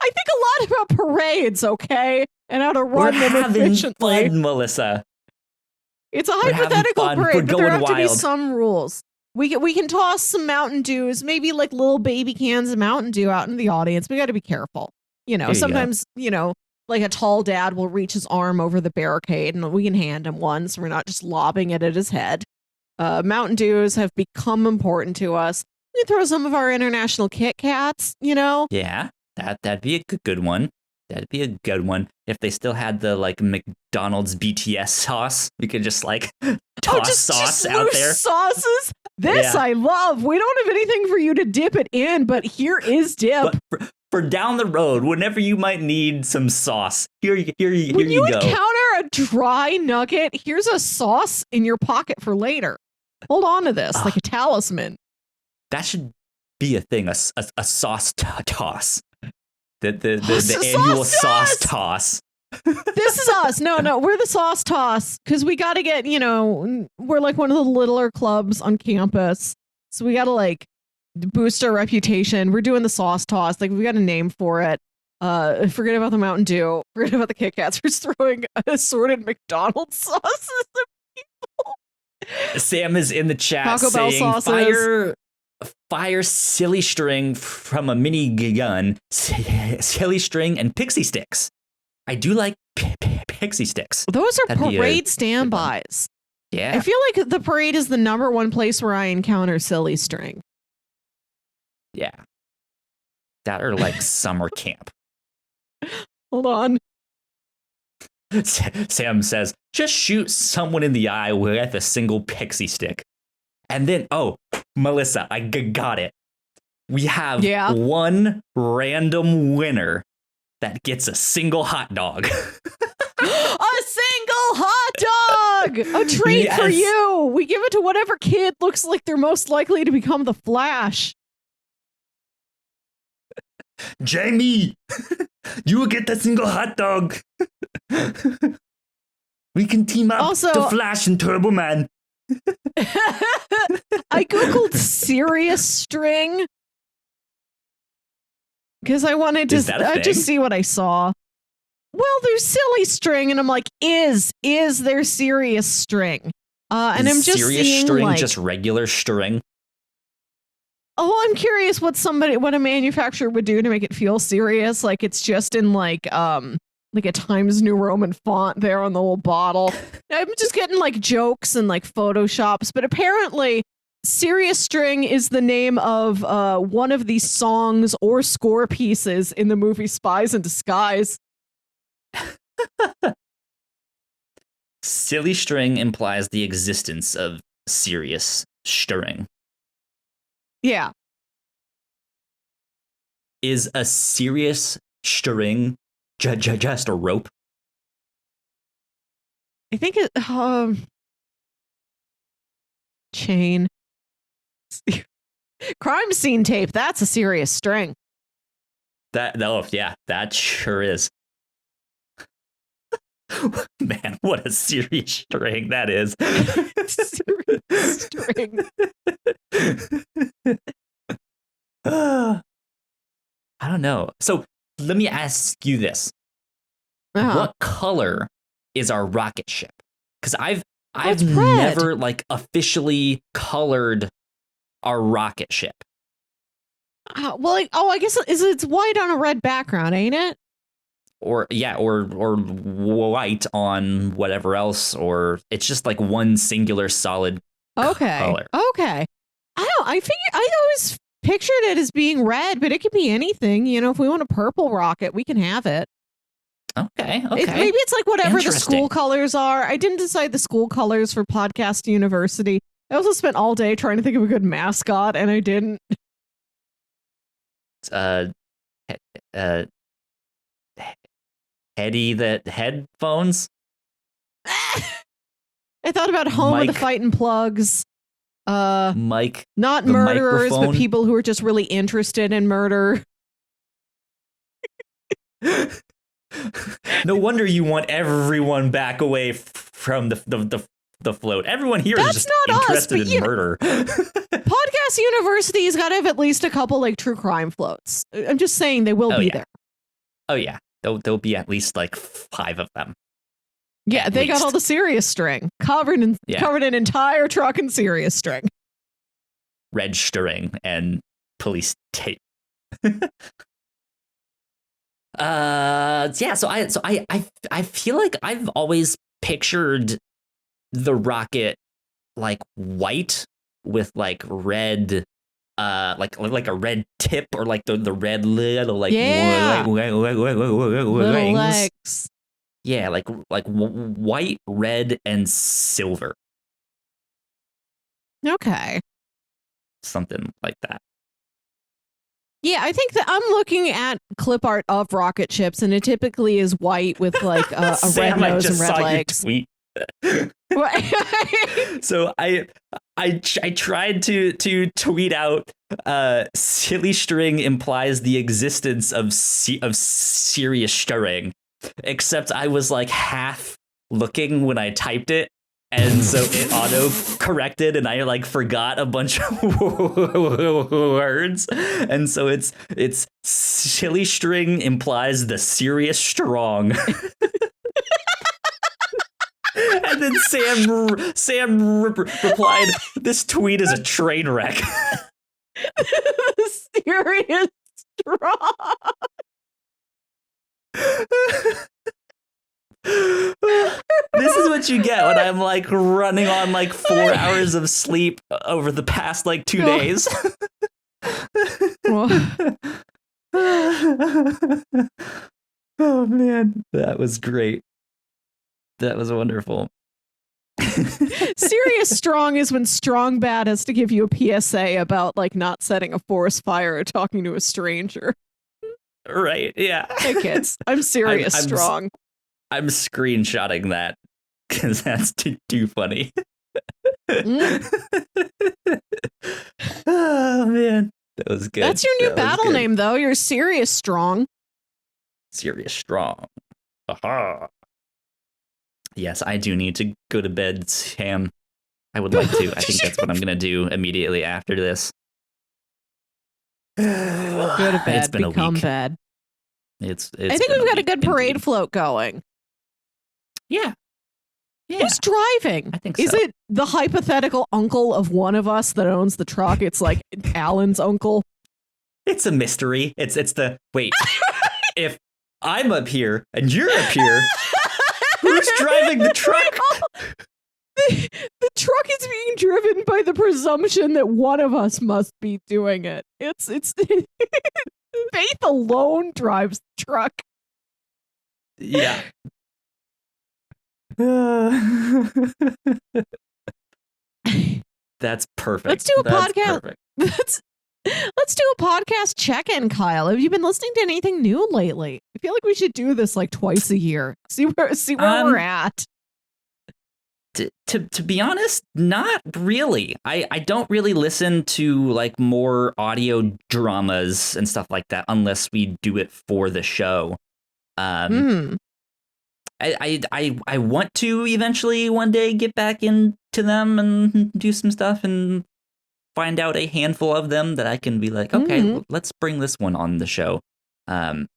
I think a lot about parades, okay, and how to run them efficiently. Fun, Melissa. It's a hypothetical parade, but there have to be some rules. We can toss some Mountain Dews, maybe like little baby cans of Mountain Dew out in the audience. We got to be careful. Sometimes, like a tall dad will reach his arm over the barricade and we can hand him one so we're not just lobbing it at his head. Mountain Dews have become important to us. We throw some of our international Kit Kats, Yeah, that'd be a good one. That'd be a good one. If they still had the like McDonald's BTS sauce, we could just like toss sauce out there. Sauces. This I love. We don't have anything for you to dip it in, but here is dip. But for down the road, whenever you might need some sauce, here you go. When you encounter a dry nugget, here's a sauce in your pocket for later. Hold on to this like a talisman. That should be a thing. A sauce toss. The annual sauce toss. This is us. No, we're the sauce toss because we got to get, we're like one of the littler clubs on campus. So we got to like boost our reputation. We're doing the sauce toss. Like we got a name for it. Forget about the Mountain Dew. Forget about the Kit Kats. We're just throwing assorted McDonald's sauces at people. Sam is in the chat Taco Bell saying sauces. Fire silly string from a mini gun, silly string and pixie sticks. I do like pixie sticks. Those are parade standbys. Yeah. I feel like the parade is the number one place where I encounter silly string. Yeah. That or like summer camp. Hold on. Sam says, just shoot someone in the eye with a single pixie stick. And then, Melissa, I got it. We have one random winner that gets a single hot dog. A single hot dog! A treat for you! We give it to whatever kid looks like they're most likely to become the Flash. Jamie, you will get the single hot dog. We can team up also, to Flash and Turbo Man. I googled serious string because I wanted to just see what I saw. Well, there's silly string, and I'm like, is there serious string? And I'm just serious seeing string, just regular string. Oh, I'm curious what a manufacturer would do to make it feel serious. Like it's just in like a Times New Roman font there on the little bottle. I'm just getting like jokes and like photoshops, but apparently serious string is the name of one of the songs or score pieces in the movie Spies in Disguise. Silly string implies the existence of serious string. Yeah. Is a serious string just a rope? I think it chain. Crime scene tape, that's a serious string. That sure is. Man, what a serious string that is. Serious string. I don't know. So let me ask you this. What color is our rocket ship? Because I've never like officially colored our rocket ship. I guess it's white on a red background, ain't it? Or white on whatever else, or it's just like one singular solid color. Okay. I always pictured it as being red, but it could be anything. You know, if we want a purple rocket, we can have it. Okay. Maybe it's like whatever the school colors are. I didn't decide the school colors for Podcast University. I also spent all day trying to think of a good mascot, and I didn't. Eddie the headphones. I thought about Home of the Fightin' Plugs. Mike, not murderers, but people who are just really interested in murder. No wonder you want everyone back away from the float. Everyone here is just interested in murder. Podcast University's got to have at least a couple like true crime floats. I'm just saying they will be there. Oh yeah, there'll be at least like 5 of them. Yeah, they got all the serious string covered in entire truck in serious string, red string and police tape. So I feel like I've always pictured the rocket like white with like red like a red tip or like the red little like little legs. Yeah, like white, red, and silver. Okay. Something like that. Yeah, I think that I'm looking at clip art of rocket ships, and it typically is white with like a red nose and red legs. Tweet. So I tried to tweet out silly string implies the existence of serious string, except I was like half looking when I typed it, and so it auto corrected and I like forgot a bunch of words, and so it's silly string implies the serious strong. And then Sam replied, "This tweet is a train wreck." Serious strong. This is what you get when I'm like running on like 4 hours of sleep over the past like 2 days. Oh man, that was great. That was wonderful. Serious strong is when strong bad has to give you a PSA about like not setting a forest fire or talking to a stranger. Right, yeah. Hey kids, I'm serious I'm strong. I'm screenshotting that because that's too funny. Oh man, that was good. That's your new battle name, though. You're serious strong. Serious strong. Aha. Yes, I do need to go to bed, Sam. I would like to. I think that's what I'm gonna do immediately after this. Go to bed. It's been become a week. bed. It's I think we've got a good parade float going. Yeah. Who's driving? I think Is so. it the hypothetical uncle of one of us that owns the truck? It's like Alan's uncle. It's a mystery. It's the wait. If I'm up here and you're up here, who's driving the truck? The truck is being driven by the presumption that one of us must be doing it. It's Faith alone drives the truck. Yeah. That's perfect. Let's do a podcast. Let's do a podcast check-in, Kyle. Have you been listening to anything new lately? I feel like we should do this like twice a year. See where we're at. To be honest, not really. I don't really listen to like more audio dramas and stuff like that unless we do it for the show. I want to eventually one day get back into them and do some stuff and find out a handful of them that I can be like, okay, let's bring this one on the show. And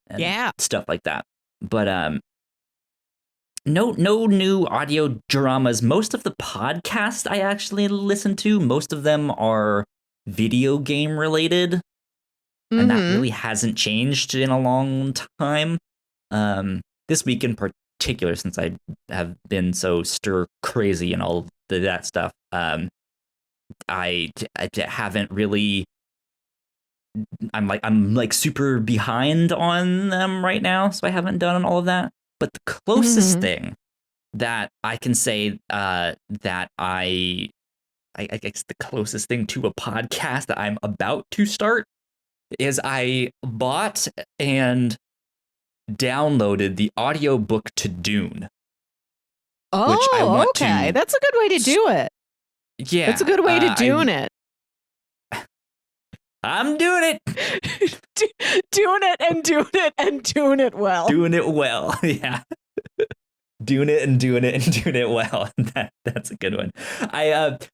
stuff like that. But no new audio dramas. Most of the podcasts I actually listen to, most of them are video game related. And that really hasn't changed in a long time. This week in particular, since I have been so stir crazy and all that stuff, I haven't really. I'm like super behind on them right now, so I haven't done all of that. But the closest thing that I can say that I guess the closest thing to a podcast that I'm about to start is I bought and downloaded the audiobook to Dune. Oh, okay. That's a good way to do it. Yeah. That's a good way to Dune it. I'm doing it. Doing it and doing it and doing it well. Doing it well. Yeah. Doing it and doing it and doing it well. That's a good one. I've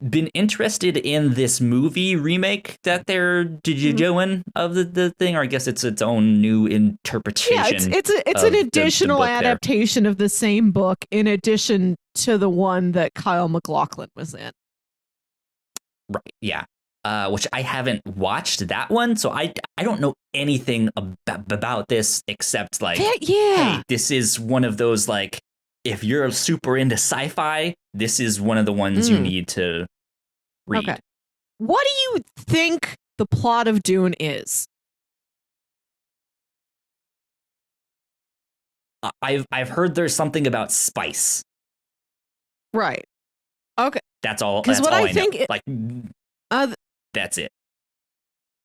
been interested in this movie remake that they're doing of the thing, or I guess it's its own new interpretation. Yeah, it's an additional adaptation of the same book in addition to the one that Kyle MacLachlan was in. Right. Yeah. Which I haven't watched that one, so I don't know anything about this except like, hey, this is one of those like, if you're super into sci-fi, this is one of the ones you need to read. Okay. What do you think the plot of Dune is? I've heard there's something about spice. Right. Okay. That's all. That's all I think. Like, that's it.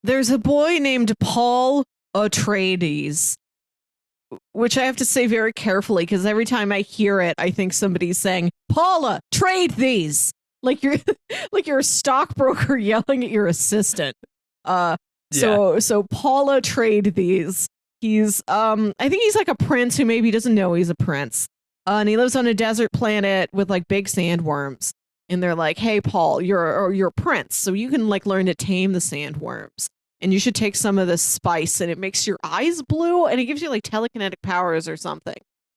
There's a boy named Paul Atreides, which I have to say very carefully because every time I hear it, I think somebody's saying, "Paula, trade these." Like you're a stockbroker yelling at your assistant. So Paula trade these. He's I think he's like a prince who maybe doesn't know he's a prince. And he lives on a desert planet with like big sandworms. And they're like, "Hey, Paul, you're a prince, so you can like learn to tame the sandworms. And you should take some of this spice, and it makes your eyes blue, and it gives you like telekinetic powers or something."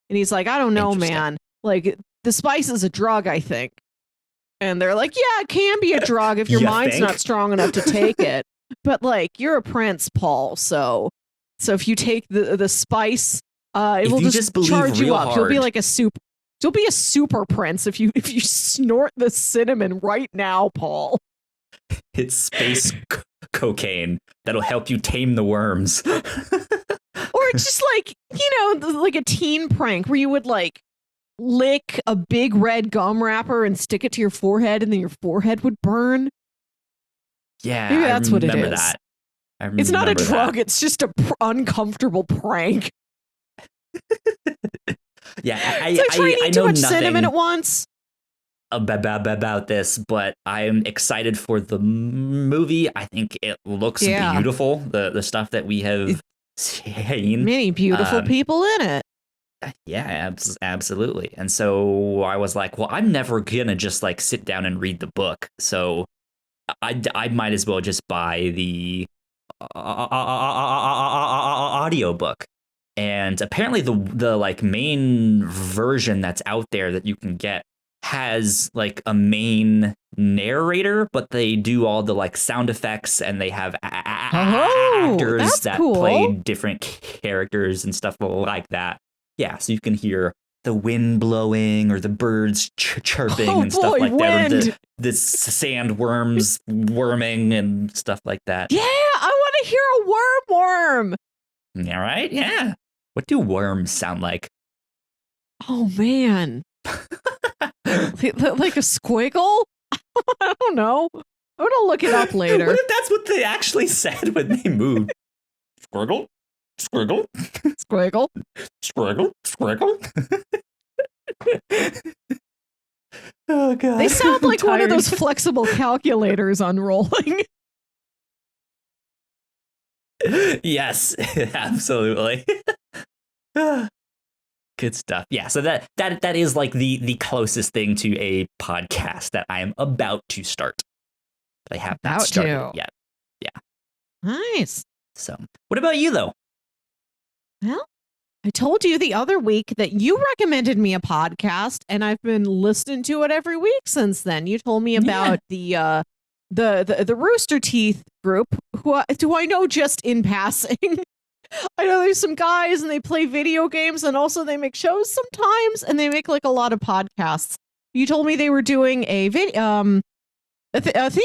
And he's like, "I don't know, man. Like the spice is a drug, I think." And they're like, "Yeah, it can be a drug if your mind's not strong enough to take it. But like, you're a prince, Paul. So if you take the spice, it will just charge you up. You'll be like a super." You'll be a super prince if you snort the cinnamon right now, Paul. It's space cocaine that'll help you tame the worms. Or it's just like, like a teen prank where you would like lick a big red gum wrapper and stick it to your forehead and then your forehead would burn. Yeah, Maybe that's what it is. That. It's not a drug, it's just a uncomfortable prank. Yeah, it's like trying to eat too much cinnamon at once. About this, but I'm excited for the movie. I think it looks beautiful. The stuff that we have seen. Many beautiful people in it. Yeah, absolutely. And so I was like, well, I'm never gonna just like sit down and read the book. So I might as well just buy the audio book. And apparently the like main version that's out there that you can get has like a main narrator, but they do all the like sound effects and they have actors that play different characters and stuff like that. Yeah, so you can hear the wind blowing or the birds chirping and stuff like that, or the sandworms worming and stuff like that. Yeah, I want to hear a worm. Yeah, right? Yeah. What do worms sound like? Oh, man. Like a squiggle? I don't know. I'm going to look it up later. What if that's what they actually said when they moved? Squiggle? Squiggle? Squiggle? Squiggle? Squiggle? Oh, God. They sound like one of those flexible calculators unrolling. Yes, absolutely. Good stuff. Yeah, so that is like the closest thing to a podcast that I am about to start. But I have not started yet. Yeah. Nice. So, what about you though? Well, I told you the other week that you recommended me a podcast, and I've been listening to it every week since then. You told me about the Rooster Teeth group, who do I know just in passing. I know there's some guys and they play video games and also they make shows sometimes and they make like a lot of podcasts. You told me they were doing a theme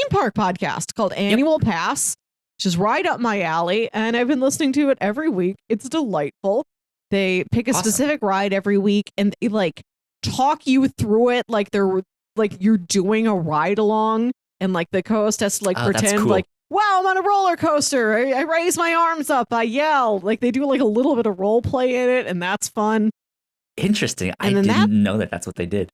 park podcast called Annual Pass, which is right up my alley, and I've been listening to it every week. It's delightful. They pick a specific ride every week and they like talk you through it like they're like you're doing a ride along, and like the co-host has to like pretend like, wow, I'm on a roller coaster. I raise my arms up. I yell. Like they do like a little bit of role play in it, and that's fun. Interesting. I didn't know that that's what they did.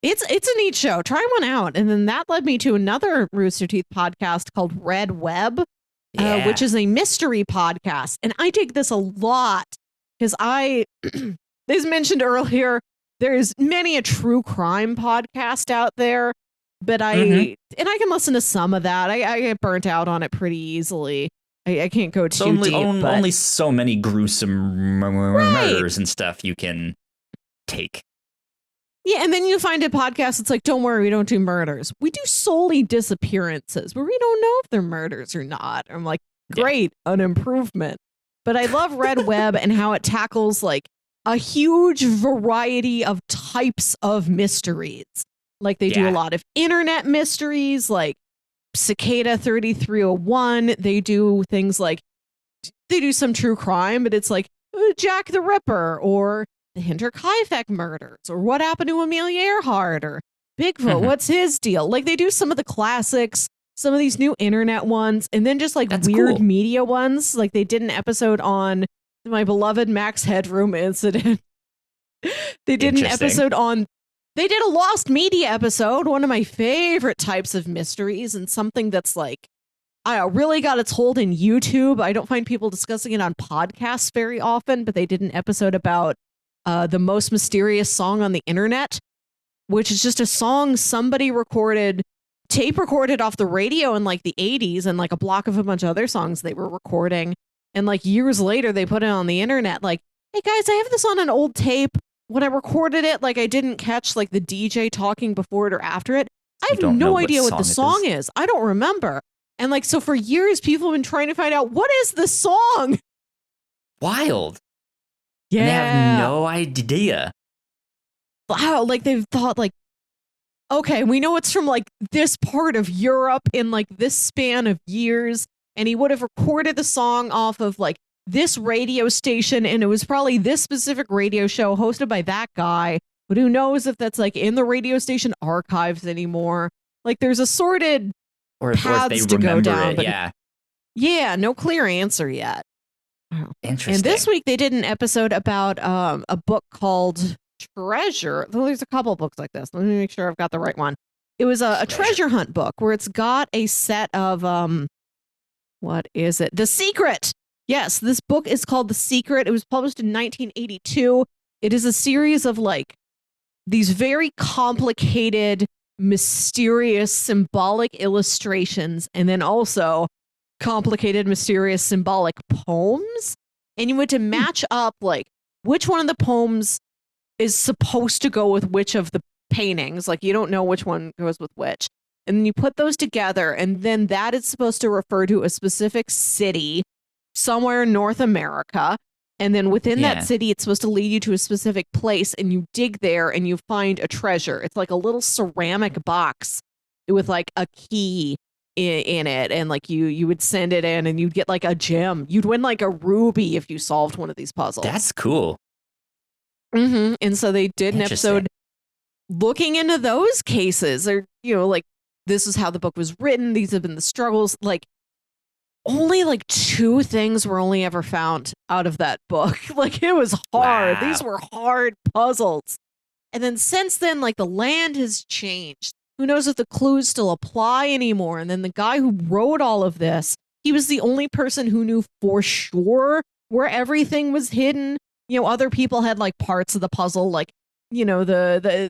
It's a neat show. Try one out. And then that led me to another Rooster Teeth podcast called Red Web, which is a mystery podcast. And I dig this a lot because as mentioned earlier, there's many a true crime podcast out there. But I can listen to some of that. I get burnt out on it pretty easily. I can't go too deep. Only so many gruesome murders and stuff you can take. Yeah, and then you find a podcast that's like, don't worry, we don't do murders. We do solely disappearances, where we don't know if they're murders or not. I'm like, great, an improvement. But I love Red Web and how it tackles like a huge variety of types of mysteries. Like they do a lot of internet mysteries, like Cicada 3301. They do things like, they do some true crime, but it's like Jack the Ripper or the Hinterkaifeck murders or what happened to Amelia Earhart or Bigfoot. What's his deal? Like they do some of the classics, some of these new internet ones, and then just like weird media ones. Like they did an episode on my beloved Max Headroom incident. They did an episode on They did a lost media episode, one of my favorite types of mysteries, and something that's like, I really got its hold in YouTube. I don't find people discussing it on podcasts very often, but they did an episode about the most mysterious song on the internet, which is just a song somebody tape recorded off the radio in like the 80s and like a block of a bunch of other songs they were recording. And like years later, they put it on the internet like, hey guys, I have this on an old tape. When I recorded it, like I didn't catch like the DJ talking before it or after it. I have no idea what the song is. I don't remember. And like, so for years, people have been trying to find out, what is the song? Wild. Yeah. And they have no idea. Wow. Like they've thought like okay, we know it's from like this part of Europe in like this span of years. And he would have recorded the song off of like this radio station. And it was probably this specific radio show hosted by that guy. But who knows if that's like in the radio station archives anymore? Like there's assorted or if paths they to go remember down. it. But Yeah. yeah, no clear answer yet. Interesting. And this week they did an episode about a book called Treasure. Well, there's a couple books like this. Let me make sure I've got the right one. It was a treasure hunt book where it's got a set of what is it? The Secret. Yes, this book is called The Secret. It was published in 1982. It is a series of like these very complicated, mysterious, symbolic illustrations, and then also complicated, mysterious, symbolic poems. And you had to match up like which one of the poems is supposed to go with which of the paintings. Like you don't know which one goes with which. And then you put those together, and then that is supposed to refer to a specific city somewhere in North America. And then within that city, it's supposed to lead you to a specific place, and you dig there and you find a treasure. It's like a little ceramic box with like a key in it, and like you would send it in and you'd get like a gem. You'd win like a ruby if you solved one of these puzzles. That's cool. And so they did an episode looking into those cases, or like this is how the book was written. These have been the struggles. Like only like 2 things were only ever found out of that book. Like it was hard. Wow. These were hard puzzles. And then since then, like the land has changed. Who knows if the clues still apply anymore? And then the guy who wrote all of this, he was the only person who knew for sure where everything was hidden. Other people had like parts of the puzzle, like, the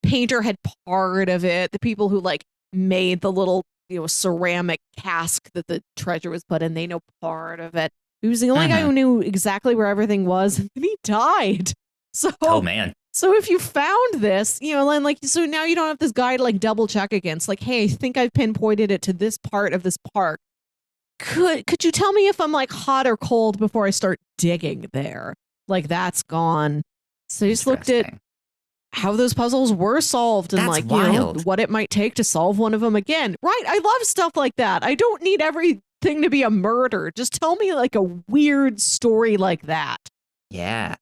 painter had part of it. The people who like made the little, ceramic cask that the treasure was put in, they know part of it. He was the only guy who knew exactly where everything was, and then he died. So, oh man. So if you found this, and like, so now you don't have this guy to like double check against. Like, hey, I think I've pinpointed it to this part of this park. Could you tell me if I'm like hot or cold before I start digging there? Like that's gone. So he just looked at how those puzzles were solved and That's like, wild. what it might take to solve one of them again. Right. I love stuff like that. I don't need everything to be a murder. Just tell me like a weird story like that. Yeah,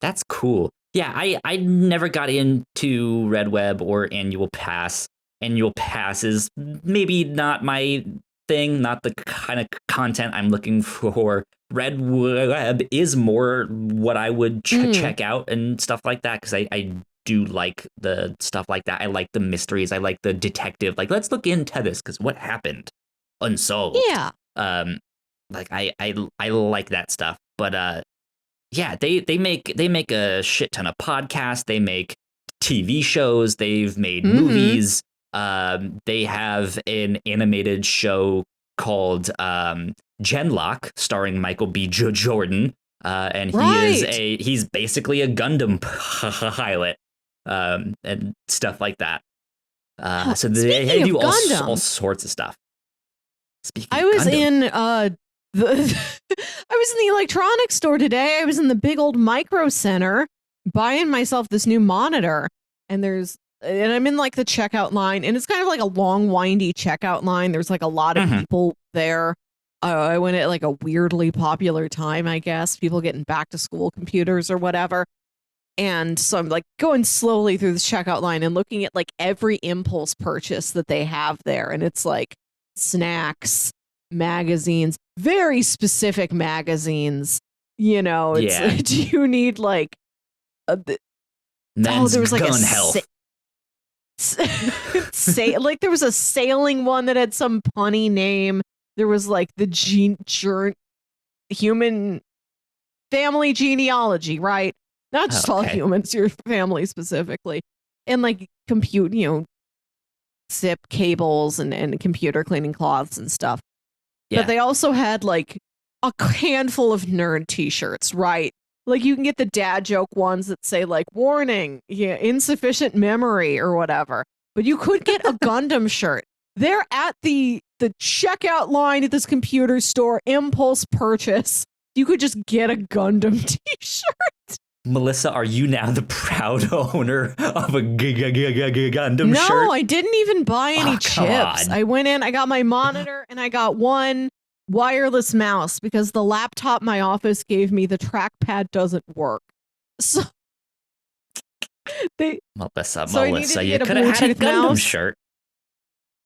that's cool. Yeah, I never got into Red Web or Annual Pass. Annual Pass is maybe not my thing, not the kind of content I'm looking for. Red Web is more what I would check out and stuff like that, because I do like the stuff like that. I like the mysteries. I like the detective. Like, let's look into this because what happened unsolved. Yeah. Like I like that stuff. But yeah, they make a shit ton of podcasts. They make TV shows. They've made movies. They have an animated show called Genlock, starring Michael B. Jordan. And he's basically a Gundam pilot. And stuff like that. So they do all sorts of stuff. I was in the electronics store today. I was in the big old Micro Center buying myself this new monitor, and I'm in like the checkout line, and it's kind of like a long, windy checkout line. There's like a lot of people there. I went at like a weirdly popular time, I guess, people getting back to school computers or whatever. And so I'm like going slowly through the checkout line and looking at like every impulse purchase that they have there. And it's like snacks, magazines, very specific magazines. It's do you need like men's there was like gun health. Like there was a sailing one that had some punny name. There was like the human family genealogy, right? Not just all humans, your family specifically. And like zip cables and computer cleaning cloths and stuff. Yeah. But they also had like a handful of nerd t-shirts, right? Like you can get the dad joke ones that say like, warning, insufficient memory or whatever. But you could get a Gundam shirt. They're at the checkout line at this computer store, impulse purchase. You could just get a Gundam t-shirt. Melissa, are you now the proud owner of a Gundam No, shirt? I didn't even buy any Oh, come chips. on. I went in, I got my monitor, and I got one wireless mouse because the laptop my office gave me, the trackpad doesn't work. So Melissa, So I needed to you get a could have had a Bluetooth Gundam mouse. shirt.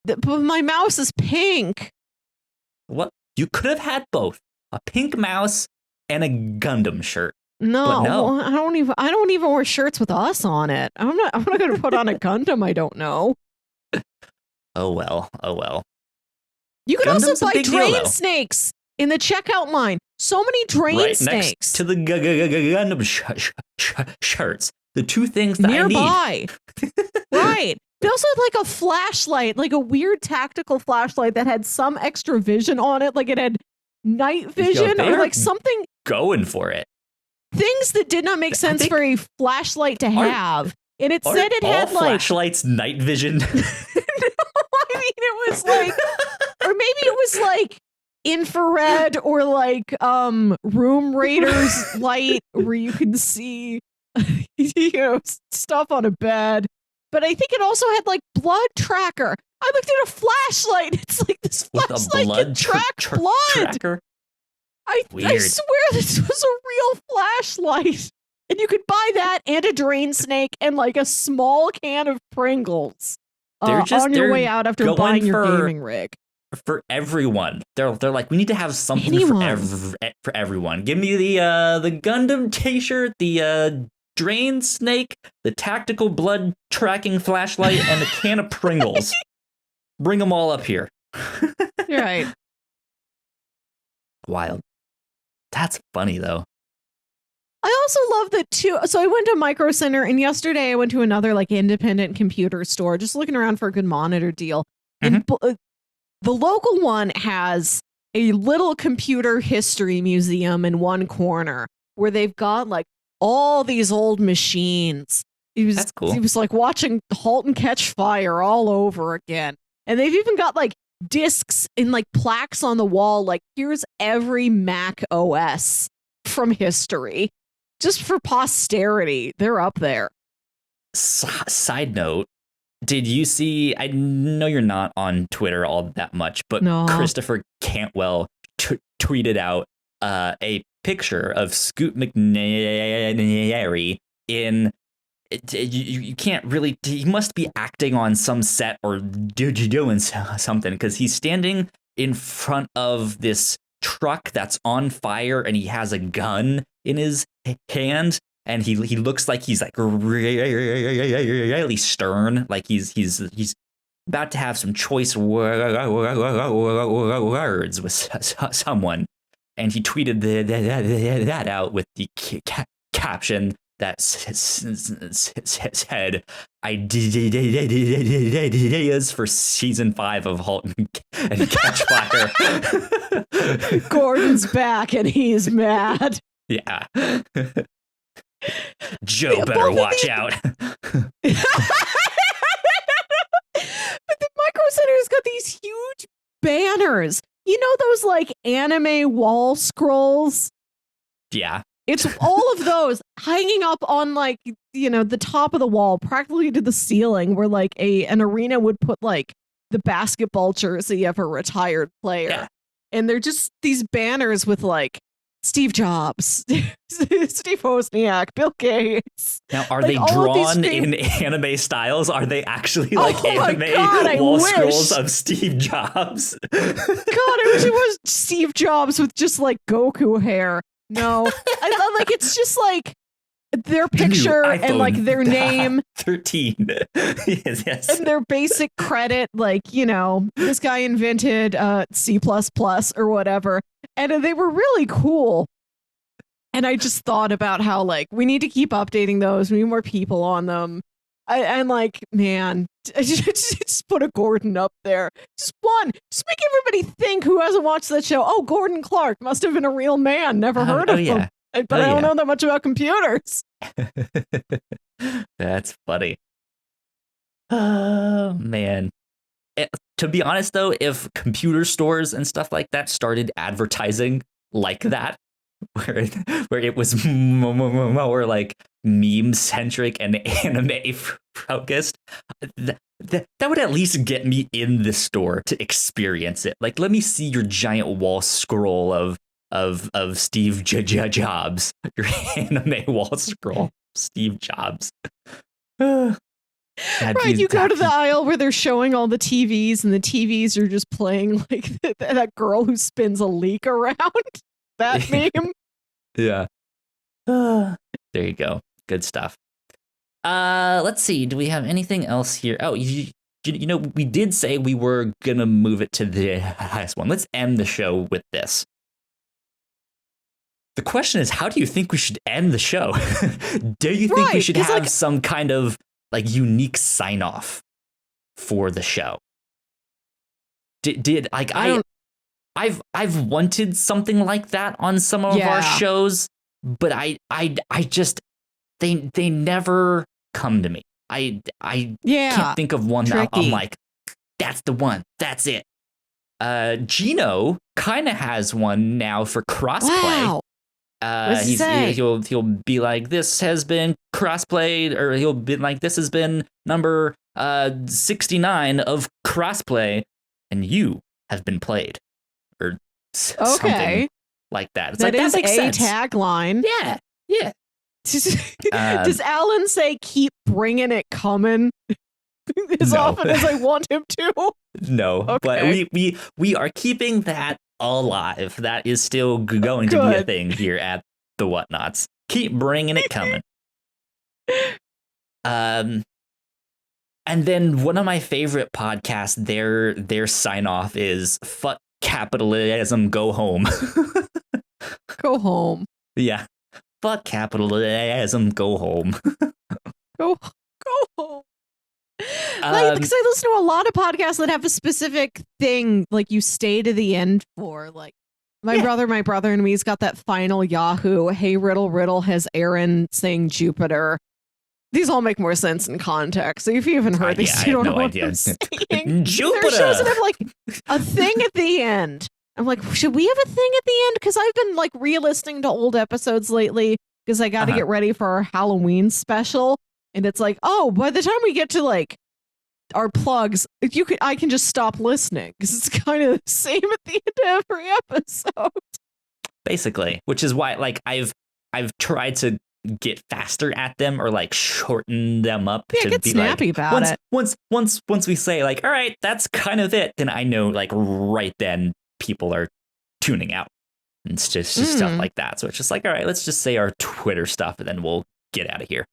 But my mouse is pink. What? You could have had both a pink mouse and a Gundam shirt. No, But no. well, I don't even wear shirts with us on it. I'm not going to put on a Gundam I don't know. Oh well. You can Gundam's also a buy big deal, drain though. snakes in the checkout line. So many drain Right snakes next to the Gundam shirts. The two things that nearby. I need. Right. They also had like a flashlight, like a weird tactical flashlight that had some extra vision on it, like it had night vision or they're like something. Going for it. Things that did not make sense for a flashlight to have. And it said it all had like flashlights night vision. No, I mean it was like, or maybe it was like infrared or like room raiders light where you can see stuff on a bed. But I think it also had like blood tracker. I looked at a flashlight. It's like this flashlight can track blood. Tracker. I swear this was a real flashlight. And you could buy that and a drain snake and like a small can of Pringles on your way out after buying your gaming rig. For everyone. They're like, we need to have something for everyone. Give me the Gundam t-shirt, the drain snake, the tactical blood tracking flashlight, and a can of Pringles. Bring them all up here. You're right. Wild. That's funny though. I also love that too. So I went to Micro Center, and yesterday I went to another like independent computer store, just looking around for a good monitor deal. And the local one has a little computer history museum in one corner where they've got like all these old machines. That's cool. He was like watching *Halt and Catch Fire* all over again. And they've even got like discs and like plaques on the wall. Like, here's every Mac OS from history. Just for posterity. They're up there. Side note, did you see, I know you're not on Twitter all that much, but Christopher Cantwell tweeted out a picture of Scoot McNairy in, you can't really, he must be acting on some set or doing something, because he's standing in front of this truck that's on fire and he has a gun in his hand. And he looks like he's like really stern, like he's about to have some choice words with someone. And he tweeted that out with the caption that said, "Ideas for season 5 of *Halt and Catch Fire*." Gordon's back and he's mad. Yeah. Joe better watch out. But the Micro Center's got these huge banners. You know those like anime wall scrolls? Yeah. It's all of those hanging up on like, the top of the wall, practically to the ceiling, where like an arena would put like the basketball jersey of a retired player. Yeah. And they're just these banners with like Steve Jobs, Steve Wozniak, Bill Gates. Now, are they drawn in anime styles? Are they actually like anime wall scrolls of Steve Jobs? God, I wish it was Steve Jobs with just like Goku hair. No, I like it's just like their picture and like their name 13. yes. And their basic credit, like, this guy invented C++ or whatever. And they were really cool. And I just thought about how like we need to keep updating those. We need more people on them. And like, man, just put a Gordon up there. Just one. Just make everybody think who hasn't watched that show. Oh, Gordon Clark must have been a real man. Never heard of him. But I don't know that much about computers. That's funny. Oh, man. To be honest, though, if computer stores and stuff like that started advertising like that, where where it was more like meme centric and anime focused, that would at least get me in the store to experience it. Like, let me see your giant wall scroll of Steve Jobs, your anime wall scroll, Steve Jobs. Right, you go to the aisle where they're showing all the TVs, and the TVs are just playing like that girl who spins a leak around. That meme. Yeah. There you go. Good stuff. Let's see. Do we have anything else here? Oh, you know, we did say we were gonna move it to the highest one. Let's end the show with this. The question is, how do you think we should end the show? Do you think we should have some kind of like unique sign off for the show? I've wanted something like that on some of our shows, but I just they never come to me. I can't think of one that I'm like, that's the one, that's it. Gino kind of has one now for crossplay. Wow. He'll be like, this has been crossplayed, or he'll be like, this has been number 69 of crossplay, and you have been played, or something like that. It's that like, is that makes sense. Tagline. Yeah. Does Alan say keep bringing it coming as often as I want him to? No, but we are keeping that alive. That is still going to be a thing here at the Whatnauts. Keep bringing it coming. And then one of my favorite podcasts, their sign off is "Fuck capitalism, go home." Go home. Yeah. Fuck capitalism, go home. Go home. Because I listen to a lot of podcasts that have a specific thing, like you stay to the end for. Like my brother and me's got that final Yahoo. Hey, riddle has Aaron saying Jupiter. These all make more sense in context. So if you haven't heard these, you don't know what I'm saying. Jupiter. Their shows that have like a thing at the end. I'm like, should we have a thing at the end? Because I've been like re-listening to old episodes lately because I got to get ready for our Halloween special. And it's like, oh, by the time we get to like our plugs, I can just stop listening because it's kind of the same at the end of every episode. Basically, which is why like I've tried to get faster at them or like shorten them up to get be snappy like, about it. Once we say like, all right, that's kind of it, then I know like right then people are tuning out. And it's just stuff like that. So it's just like, all right, let's just say our Twitter stuff and then we'll get out of here.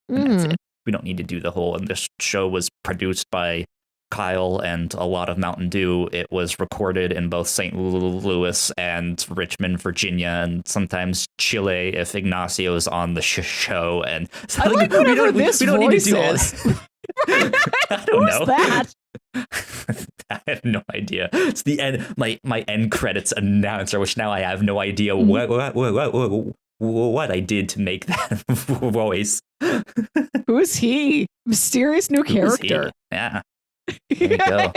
And that's it. We don't need to do the whole, and this show was produced by Kyle and a lot of Mountain Dew. It was recorded in both St. Louis and Richmond, Virginia, and sometimes Chile if Ignacio's on the show. And so I like whatever this voice need to do all is. this. I don't know. Who's that? I have no idea. It's the end, my end credits announcer, which now I have no idea what I did to make that voice. Who's he? Mysterious new character. Yeah. There you go.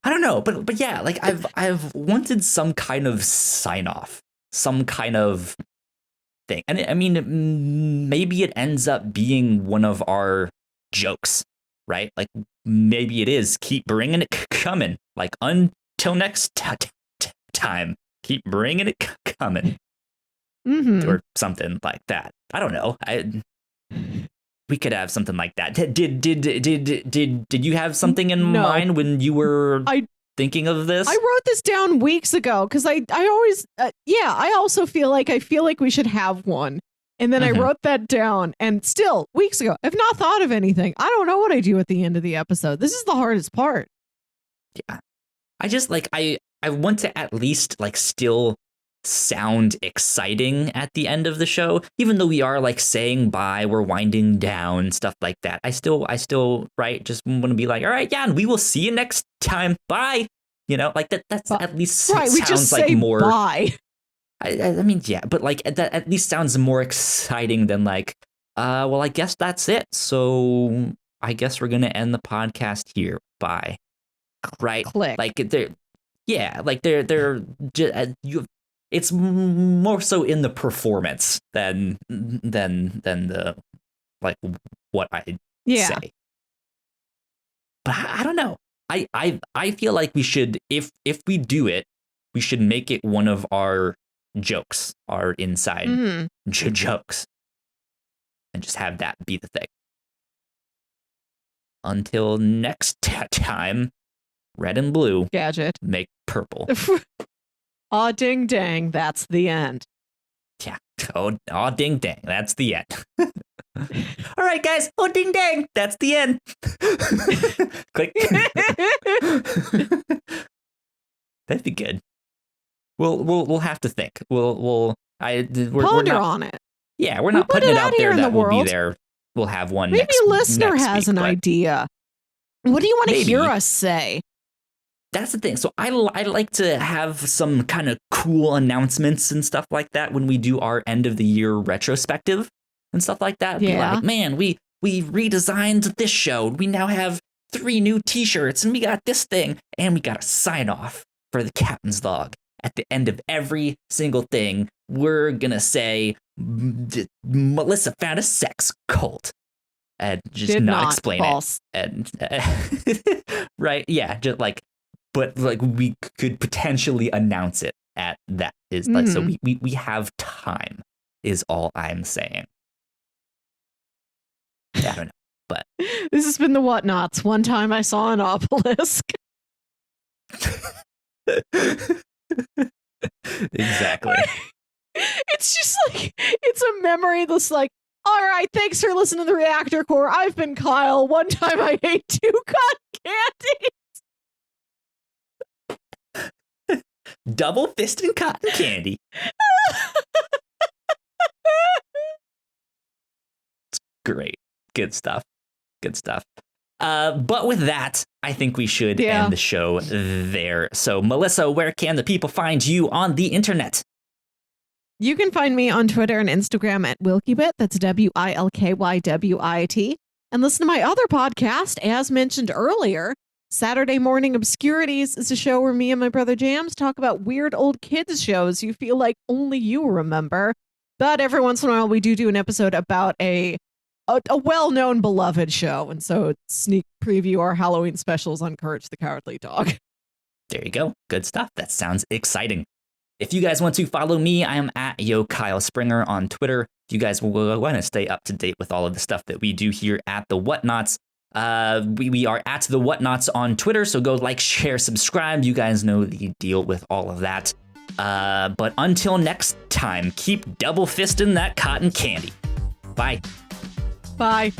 I don't know, but yeah, like I've wanted some kind of sign off, some kind of thing. And I mean, maybe it ends up being one of our jokes, right? Like maybe it is keep bringing it coming, like until next time, keep bringing it coming. Or something like that. I don't know. We could have something like that. Did you have something in mind when you were thinking of this? I wrote this down weeks ago because I always I also feel like we should have one. And then I wrote that down, and still weeks ago I've not thought of anything. I don't know what I do at the end of the episode. This is the hardest part. Yeah. I just like I want to at least like still sound exciting at the end of the show, even though we are like saying bye, we're winding down, stuff like that. I still right, just want to be like, all right, yeah, and we will see you next time, bye, you know, like that's at least right, we just like say more bye. I mean, yeah, but like that at least sounds more exciting than like well, I guess that's it, so I guess we're gonna end the podcast here, bye, right? Click. Like they're just, you it's more so in the performance than the like what I say. But I don't know. I feel like we should, if we do it, we should make it one of our jokes, our inside jokes, and just have that be the thing. Until next time, red and blue gadget make purple. Aw, ding dang, that's the end. Yeah. Oh, ding dang, that's the end. All right, guys. Oh, ding dang, that's the end. Click. That'd be good. We'll have to think. We're ponder not, on it. Yeah, we're not putting it out there that we'll be there. We'll have one. Maybe a listener has an idea. What do you want to hear us say? That's the thing. So I like to have some kind of cool announcements and stuff like that when we do our end of the year retrospective and stuff like that. Yeah. Be like, man, we redesigned this show. We now have 3 new T-shirts, and we got this thing, and we got a sign off for the captain's log. At the end of every single thing, we're gonna say Melissa found a sex cult, and just not explain false. it. And right, yeah, just like. But like we could potentially announce it at that is like so we have time is all I'm saying. I don't know, but this has been the Whatnauts. One time I saw an obelisk. Exactly. It's just like it's a memory that's like, all right, thanks for listening to the Reactor Core. I've been Kyle. One time I ate 2 cotton candy. Double fisted cotton candy. It's great. Good stuff. Good stuff. But with that, I think we should end the show there. So, Melissa, where can the people find you on the internet? You can find me on Twitter and Instagram at WilkyWit. That's WILKYWIT. And listen to my other podcast, as mentioned earlier. Saturday Morning Obscurities is a show where me and my brother Jams talk about weird old kids shows you feel like only you remember. But every once in a while, we do an episode about a well-known beloved show. And so sneak preview our Halloween specials on Courage the Cowardly Dog. There you go. Good stuff. That sounds exciting. If you guys want to follow me, I am at YoKyleSpringer on Twitter. If you guys will want to stay up to date with all of the stuff that we do here at the Whatnauts, we are at the Whatnauts on Twitter, so go like, share, subscribe. You guys know the deal with all of that. But until next time, keep double fisting that cotton candy. Bye. Bye.